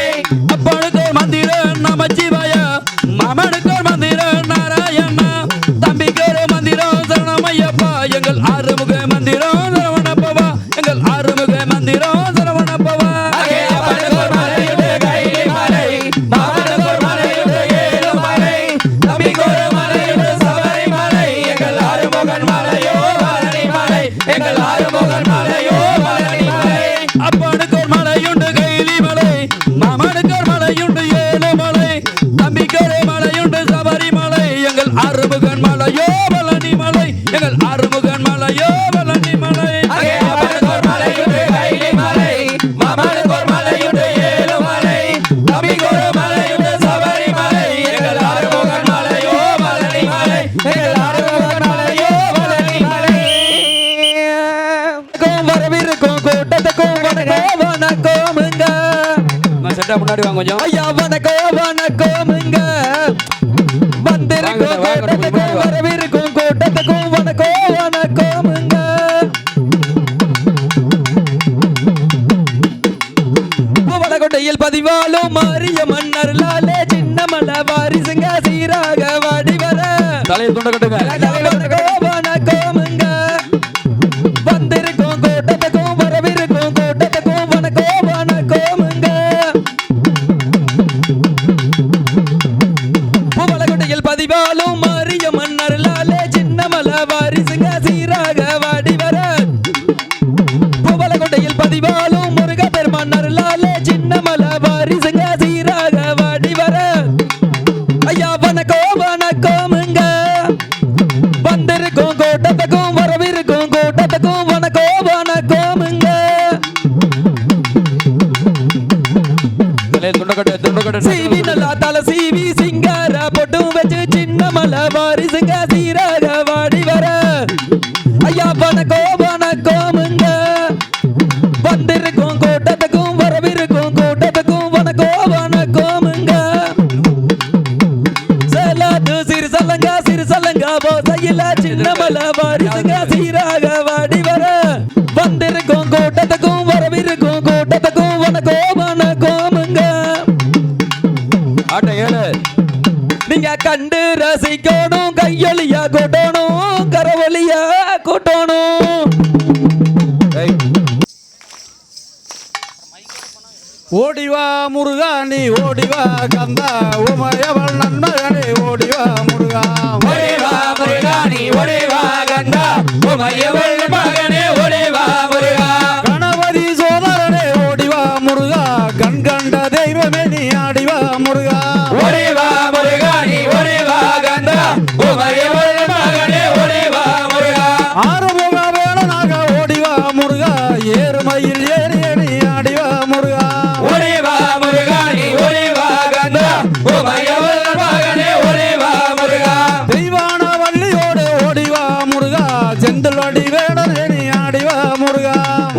S3: அப்பனுக்கு ஒரு மந்திரம் நமச்சிவாய, மாமனுக்கு ஒரு மந்திரம் நாராயணா, தம்பிக்கு ஒரு மந்திரம் சரணமையப்பா, எங்கள் ஆறுமுக மந்திரம் சரவணப்பவா, எங்கள் ஆறுமுக மந்திரம் சரவணப்பவா.
S2: அப்பனுக்கு ஒரு மலையுண்டு கைலி மலை, மாமனுக்கு ஒரு மலையுண்டு ஏழு மலை, தம்பிக்கு ஒரு மலையுண்டு சபரி மலை, எங்கள் ஆறுமுகன் மலையோ பழனி மலை, எங்கள் ஆறுமுகன் மலையோ பழனி மலை.
S3: அப்பனுக்கு ஒரு மலையுண்டு கைலி மலை, மாமனுக்கு ஒரு மலையுண்டு ஏழு மலை, தம்பிக்கு ஒரு மலையுண்டு சபரி மலை, எங்கள் ஆறுமுகன் மலையோ பழனி மலை, எங்கள் ஆறுமுகன் மலையோ பழனி மலை.
S2: அப்பனுக்கு ஒரு மலையுண்டு கைலி மலை, மாமனுக்கு ஒரு மலையுண்டு ஏழு மலை, தம்பிக்கு ஒரு மலையுண்டு சபரி மலை, எங்கள் ஆறுமுகன் மலையோ பழனி மலை, எங்கள் ஆறுமுகன் மலையோ பழனி மலை.
S4: வரவிருக்கும் கூட்டத்துக்கும் வணக்கம் வணக்கமுங்க
S3: செட்டா முன்னாடி வாங்க கொஞ்சம்.
S4: ஐயா வணக்கம் வணக்கமுங்க வந்திருக்கும் கூட்டத்துக்கும் வரவிருக்கும் கூட்டத்துக்கும் வணக்கம் வணக்கமுங்க. வடகொட்டையில் பதிவாலும் மாறிய மன்னர் லாலே சின்ன மலை வாரிசுங்க சீராக வாடி வர
S3: தலையை துண்ட கட்டுங்க.
S4: வணக்கம் வணக்கமுங்க வந்திருக்கும் கூட்டத்துக்கும் வரவிருக்கும் கூட்டத்துக்கும் வணக்கம் வணக்கமுங்க. வடகொட்டையில் பதிவாலும் மாரியம்மன் அருளாலே சின்னமல வாரிசுங்க சீராக வாடி வர பூவலகொண்டையில் பதிவாலும் முருக பெருமான் அருளாலே சின்னமல வாரிசுங்க சீராக வாடி வர ஐயா வணக்கோமுங்க வந்திருக்கும் கூட்டத்துக்கும் வரவிருக்கும் கூட்டத்துக்கும் வணக்கோமுங்க சீவி நல்லா தல சீவி சிங்கார பொட்டும் வச்சு சின்னமல வாரிசுங்க சீராக வாடி வர ஐயா வணக்கோமுங்க வந்திருக்கும் கூட்டத்துக்கும் வரவிருக்கும் கூட்டத்துக்கும் வணக்கோமுங்க செலாது சிறு சலங்க போசையில சின்னமல வாரிசுங்க சீராக வாடி வர வந்திருக்கும் கூட்டத்துக்கும் வரவிருக்கும் கூட்டத்துக்கும் வணக்கோமுங்க நீங்க கண்டு ரசிக்கணும் கையொலியா கூட்டணும் கரவொலியா கூட்டணும்
S1: ஓடிவா முருகா நீ ஓடிவா கந்தா உமையவள் நன்மகனே ஓடிவா முருகா
S2: ஒரேவா முருகா நீ ஒரேவா கந்தா உமையவள் மகனே ஒரேவா முருகா
S1: கணபதி சோதரனே ஓடிவா முருகா கண் கண்ட தெய்வமே நீ ஆடிவா முருகா
S2: ஒரேவா முருகா நீ ஒரேவா கந்தா உமையவள் மகனே ஒரேவா முருகா
S1: ஆறுமுக வேளனாக ஓடிவா முருகா ஏறுமையில் ஏறி நீ ஆடிவா முருகா
S2: ஒரேவா முருகா நீ ஒரேவா கந்தா உமையவள் மகனே ஒரேவா முருகா
S1: தெய்வான வள்ளியோடு ஓடிவா முருகா செந்தில்வடி வேடனே நீ ஆடிவா முருகா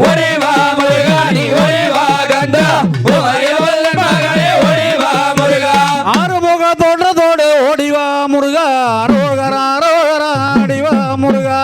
S2: ஒரேவா முருகா நீ ஒரேவா கந்தா உமையவள் மகனே ஒரேவா முருகா
S1: ஆறுமுக தோற்றத்தோடு ஓடிவா முருகா அரோகரா ஆடிவா முருகா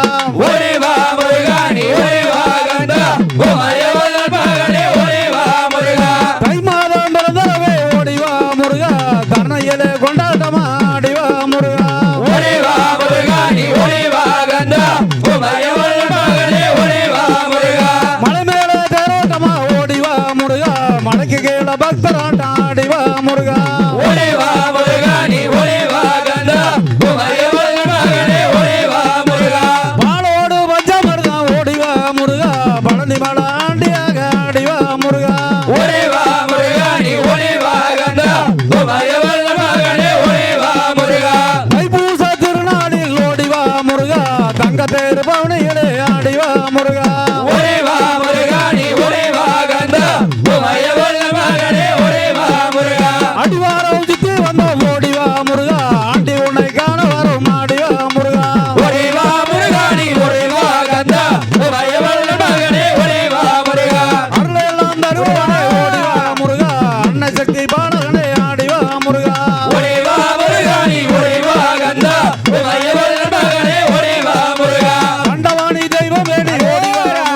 S2: ஒரேவா முருகா நீ ஒரேவா கந்தா உமையவள் மகனே ஒரேவா முருகா
S1: தை மாதம் பிறந்தவே ஓடிவா முருகா கர்ணையிலே கொண்டாட்டமா ஆடிவா முருகா
S2: ஒரேவா முருகா நீ ஒரேவா கந்தா உமையவள் மகனே ஒரேவா முருகா
S1: மலை மேல தேரோட்டமா ஓடிவா முருகா மலைக்கு கீழ பக்தராட்டம் ஆடிவா முருகா
S2: ஒரேவா முருகா நீ ஒரேவா கந்தா உமையவள் மகனே ஒரேவா முருகா
S1: பாலோடு பஞ்சமருதம் ஓடிவா முருகா பழனி மலை ஆண்டியாக ஆடிவா முருகா
S2: ஒரேவா முருகா நீ ஒரேவா கந்தா உமையவள் மகனே ஒரேவா முருகா
S1: தைப்பூச திருநாளில் ஓடிவா முருகா தங்க தேர் பவனியிலே ஆடிவா முருகா
S2: ஒரேவா முருகா நீ ஒரேவா கந்தா உமையவள் மகனே ஒரேவா முருகா
S1: அடிவாரம் சுத்தி வந்த ஓடிவா முருகா ஆண்டி உன்னை காண வரும் ஆடிவா முருகா
S2: ஒரேவா முருகா நீ ஒரேவா கந்தா உமையவள் மகனே ஒரேவா முருகா
S1: அருளெல்லாம் தருவானே ஓடிவா முருகா அன்ன சக்தி பாடகனே ஆடிவா முருகா
S2: ஒரேவா முருகா நீ ஒரேவா கந்தா உமையவள் மகனே ஒரேவா முருகா
S1: கண்டவாணி தெய்வம் வேடி ஓடிவா முருகா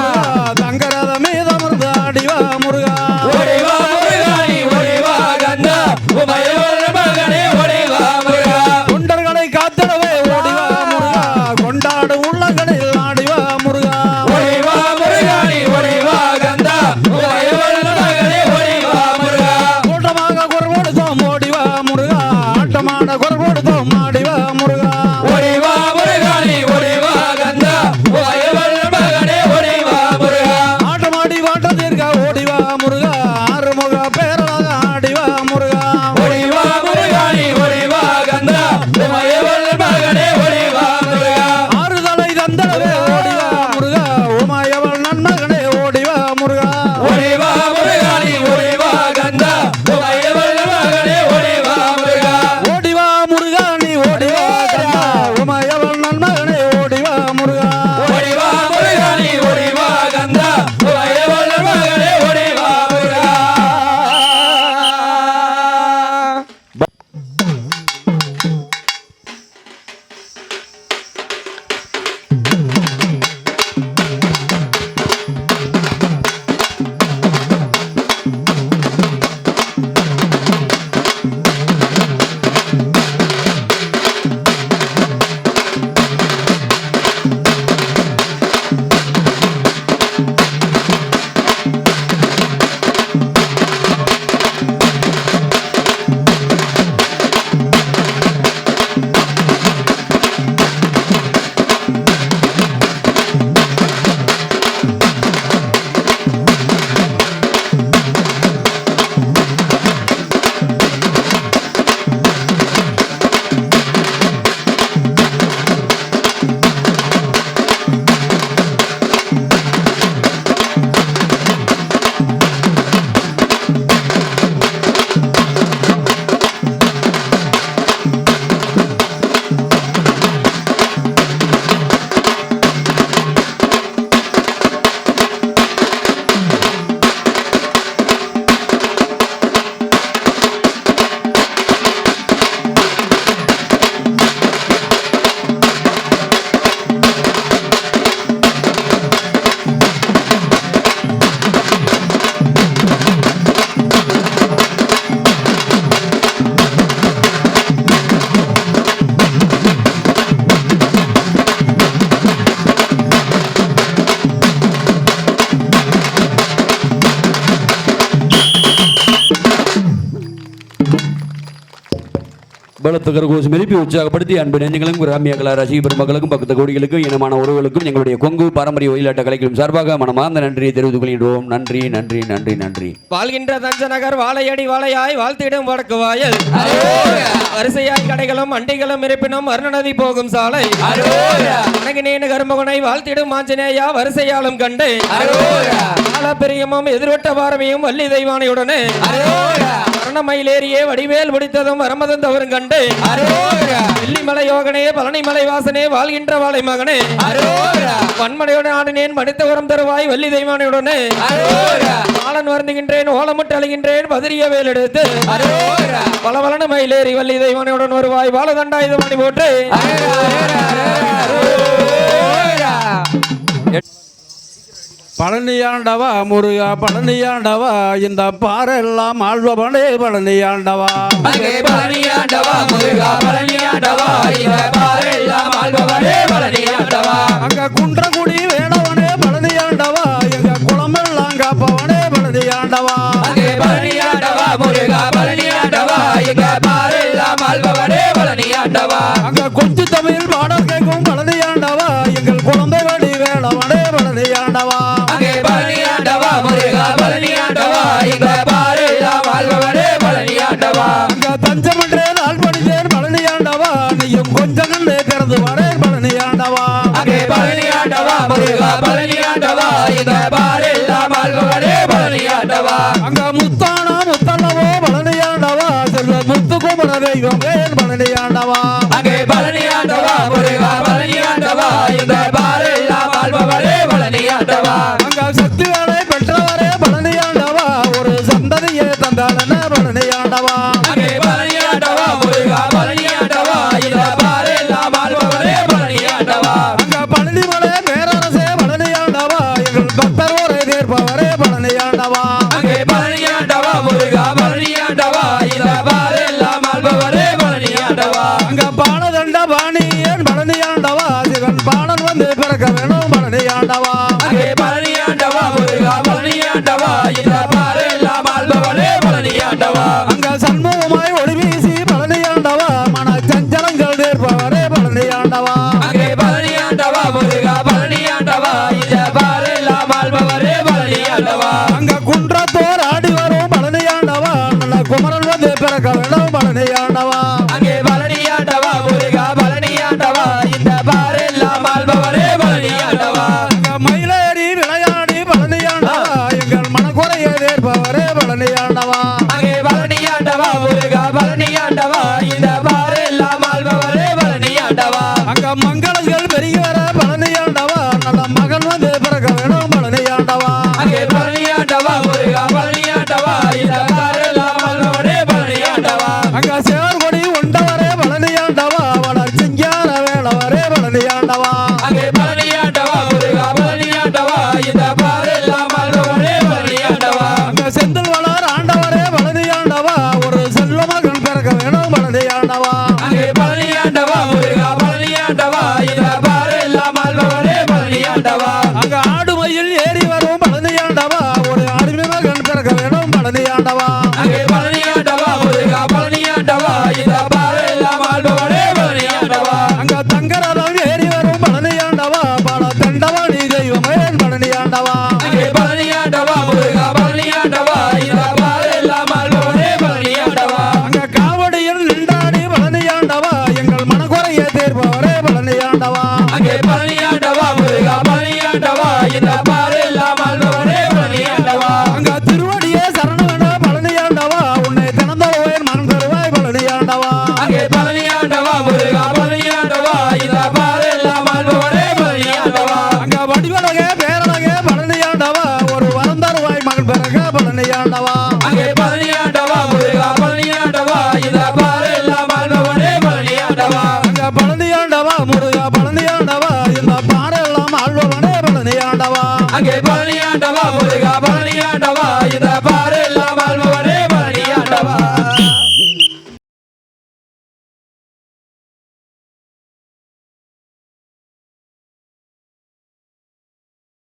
S1: தங்கரத மீதமர்ந்து ஆடிவா முருகா
S2: ஒரேவா முருகா நீ ஒரேவா கந்தா உமையவள் மகனே ஒரேவா முருகா
S1: தொண்டர்களை காத்திடவே ஓடிவா முருகா கொண்டாடு உள்ளங்களில் ஆடிவா முருகா
S2: ஒரேவா முருகா நீ ஒரேவா கந்தா உமையவள் மகனே ஒரேவா முருகா
S1: கூட்டமாக குரல் கொடுத்தோம் ஓடிவா முருகா ஆட்டமான குரல் கொடுத்தோம் ஆடிவா முருகா
S2: ஒரேவா முருகா நீ ஒரேவா கந்தா உமையவள் மகனே ஒரேவா முருகா
S1: ஆட்டமாடி வாட்டம் தீர்க்க ஓடிவா முருகா ஆறுமுக பேரலாக ஆடிவா முருகா
S2: ஒரேவா முருகா நீ ஒரேவா கந்தா உமையவள் மகனே ஒரேவா முருகா
S1: ஆறுதலை தந்தடவே ஓடிவா முருகா உமாயவள் நன்மகனே ஓடிவா முருகா
S2: ஒரேவா முருகா நீ ஒரேவா கந்தா உமையவள் மகனே ஒரேவா முருகா
S1: ஓடிவா முருகா நீ ஓடிவா கந்தா உமாயவள் நன்மகனே ஓடிவா முருகா
S2: ஒரேவா முருகா நீ ஒரேவா கந்தா உமையவள் மகனே ஒரேவா முருகா
S3: மேலத்துக்கிற கோஷம் எழுப்பி உற்சாகப்படுத்தி அன்பு நெஞ்சங்களுக்கும் கிராமிய கலா ரசிக பெருமக்களுக்கும் பக்கத்து கோடிகளுக்கும் இனமான உறவுகளுக்கும் எங்களுடைய கொங்கு பாரம்பரிய ஒயிலாட்ட கலைகளும் சார்பாக மனமார்ந்த நன்றியை தெரிவித்துக் கொள்கின்றோம். நன்றி நன்றி நன்றி நன்றி.
S5: வாழ்கின்ற தஞ்ச நகர் வாழையடி வாழையாய் வாழ்த்திடும் வடக்கு வாயல் வரிசையாய் கடைகளும் அண்டிகளும் இருப்பினும் அருணநதி போகும் சாலை வணங்கினேன் கருமகனை வாழ்த்திடும் ஆஞ்சநேயா வரிசையாலும் கண்டு பிரியமும் எதிர்வட்ட பாரமியும் வள்ளி தெய்வானையுடனே மயிலேறியே வடிவேல் முடித்ததும் வரமதம் தவறும் கண்டு வெள்ளிமலை யோகனே பழனிமலை வாசனே வாழ்கின்ற வாழை மகனே வன்மனையுடன் ஆடினேன் மடித்த உரம் தருவாய் வள்ளி தெய்வானையுடனே பாலன் வருந்துகின்றேன் ஓலமிட்டு அழுகின்றேன் பதிரிய வேல் எடுத்து பலவலன மயிலேறி வள்ளி தெய்வானையுடன் வருவாய் வாழதண்டாயுத மணி போட்டு
S1: பழனியாண்டவா முருகா பழனியாண்டவா இந்த பாரெல்லாம் ஆழ்வபனே பழனியாண்டவா
S2: பழனியாண்டவா முருகா பழனியாண்டவா இந்த பாரெல்லாம் ஆழ்வபனே பழனியாண்டவா
S1: அங்க குன்றகுடி வேணவனே பழனியாண்டவா எங்க குளமெல்லாம் காப்பவனே பழனியாண்டவா
S2: பழனியாண்டவா முருகா பழனியாண்டவா எங்க பாரெல்லாம் ஆழ்வபனே பழனியாண்டவா
S1: அங்க கொஞ்சு தமிழ் பாடல் கேட்கும் பழனியாண்டவா எங்கள் குழந்தை வடி வேணவனே பழனியாண்டவா
S2: பழனியாண்டவா முருகா பழனியாண்டவா எங்க பாரெல்லாம் ஆழ்வபனே பழனியாண்டவா
S1: அங்க தஞ்சமன்றே நாள் படித்தேன் பழனியாண்டவா நீயும் கொஞ்சம் கண்டே பிறந்து வரேன் பழனியாண்டவா
S2: பழனியாண்டவா முருகா பழனியாண்டவா எங்க பாரெல்லாம் ஆழ்வபனே பழனியாண்டவா
S1: அங்க முத்தானா முத்தல்லவோ பழனியாண்டவா செல்வ முத்துக்குமர தெய்வம் ஏன் பழனியாண்டவா
S2: பழனியாண்டவா முருகா பழனியாண்டவா எங்க பாரெல்லாம் ஆழ்வபனே பழனியாண்டவா
S1: அங்க சக்தி வேலை பெற்றவரே பழனியாண்டவா ஒரு சந்ததியே தந்தாளன பழனியாண்டவா
S2: பழனியாண்டவா முருகா பழனியாண்டவா எங்க பாரெல்லாம் ஆழ்வபனே பழனியாண்டவா
S1: அங்க பழனிமலை பேரரசே பழனியாண்டவா எங்கள் பக்தர் ஒரே தீர்ப்பவரே பழனியாண்டவா
S2: பழனியாண்டவா முருகா பழனியாண்டவா எங்க பாரெல்லாம் ஆழ்வபனே பழனியாண்டவா
S1: அங்க பாலதண்ட பாணி ஏன் பழனியாண்டவா சிவன் பாலன் வந்து பிறக்க வேணும் பழனியாண்டவா
S2: பழனியாண்டவா முருகா பழனியாண்டவா எங்க பாரெல்லாம் ஆழ்வபனே பழனியாண்டவா
S1: அங்க சண்முகமாய் ஒளி வீசி பழனியாண்டவா மன சஞ்சலங்கள் தீர்ப்பவரே பழனியாண்டவா
S2: பழனியாண்டவா முருகா பழனியாண்டவா எங்க பாரெல்லாம் ஆழ்வபனே பழனியாண்டவா
S1: அங்க குன்றத்தோர் ஆடி வரும் பழனியாண்டவா நல்ல குமரன் வந்து பிறக்க வேணும் பழனியாண்டவா
S2: பழனியாண்டவா முருகா பழனியாண்டவா இந்த பாரெல்லாம் ஆழ்வபனே பழனியாண்டவா
S1: அங்க மயிலேறி விளையாடி பழனியாண்டவா எங்கள் மனக்குறைய தீர்ப்பவரே பழனியாண்டவா
S2: பழனியாண்டவா முருகா பழனியாண்டவா இந்த பாரெல்லாம் ஆழ்வபனே பழனியாண்டவா
S1: அங்க மங்களங்கள் பெருகி வர பழனியாண்டவா நல்ல மகன் வந்து பிறக்க வேணும் பழனியாண்டவா
S2: பழனியாண்டவா முருகா பழனியாண்டவா இந்த பாரெல்லாம் ஆழ்வபனே பழனியாண்டவா
S1: அங்க சேவர்கொடி உண்டவரே பழனியாண்டவா வளர் சிங்கார வேளவரே பழனியாண்டவா
S2: பழனியாண்டவா முருகா பழனியாண்டவா இந்த பாரெல்லாம் ஆழ்வபனே பழனியாண்டவா
S1: அங்க செந்தில் வளர் ஆண்டவரே பழனியாண்டவா ஒரு செல்வ மகன் பிறக்க வேணும் பழனியாண்டவா
S2: பழனியாண்டவா முருகா பழனியாண்டவா இந்த பாரெல்லாம் ஆழ்வபனே பழனியாண்டவா
S1: அங்க ஆடுமையில் ஏறி வரும் பழனியாண்டவா ஒரு அடிமை மகன் பிறக்க வேணும் பழனியாண்டவா
S2: பழனியாண்டவா முருகா பழனியாண்டவா இந்த பாரெல்லாம் ஆழ்வபனே பழனியாண்டவா
S1: அங்க தங்கரதம் ஏறி வரும் பழனியாண்டவா பல தண்டவாணி தெய்வமே பழனியாண்டவா
S2: பழனியாண்டவா முருகா பழனியாண்டவா இந்த பாரெல்லாம் ஆழ்வபனே பழனியாண்டவா
S1: அங்க காவடியில் நின்றாடி பழனியாண்டவா எங்கள் மனக்குறைய தீர்ப்பவரே பழனியாண்டவா
S2: பழனியாண்டவா முருகா பழனியாண்டவா இந்த பாரெல்லாம் ஆழ்வபனே பழனியாண்டவா
S1: அங்க திருவடியே சரணவன பழனியாண்டவா உன்னை திறந்தோவேன் மனம் தருவாய் பழனியாண்டவா
S2: பழனியாண்டவா முருகா பழனியாண்டவா இந்த பாரெல்லாம் ஆழ்வபனே பழனியாண்டவா
S1: அங்க வடிவழகே பேரழகே பழனியாண்டவா ஒரு வரம் தருவாய் மகன் பிறக பழனியாண்டவா
S2: பழனியாண்டவா முருகா பழனியாண்டவா இந்த பாரெல்லாம் ஆழ்வபனே பழனியாண்டவா
S1: அங்க பழனியாண்டவா முருகா பழனியாண்டவா இந்த பாரெல்லாம் ஆழ்வவனே பழனியாண்டவா
S2: பழனியாண்டவா முருகா பழனியாண்டவா இந்த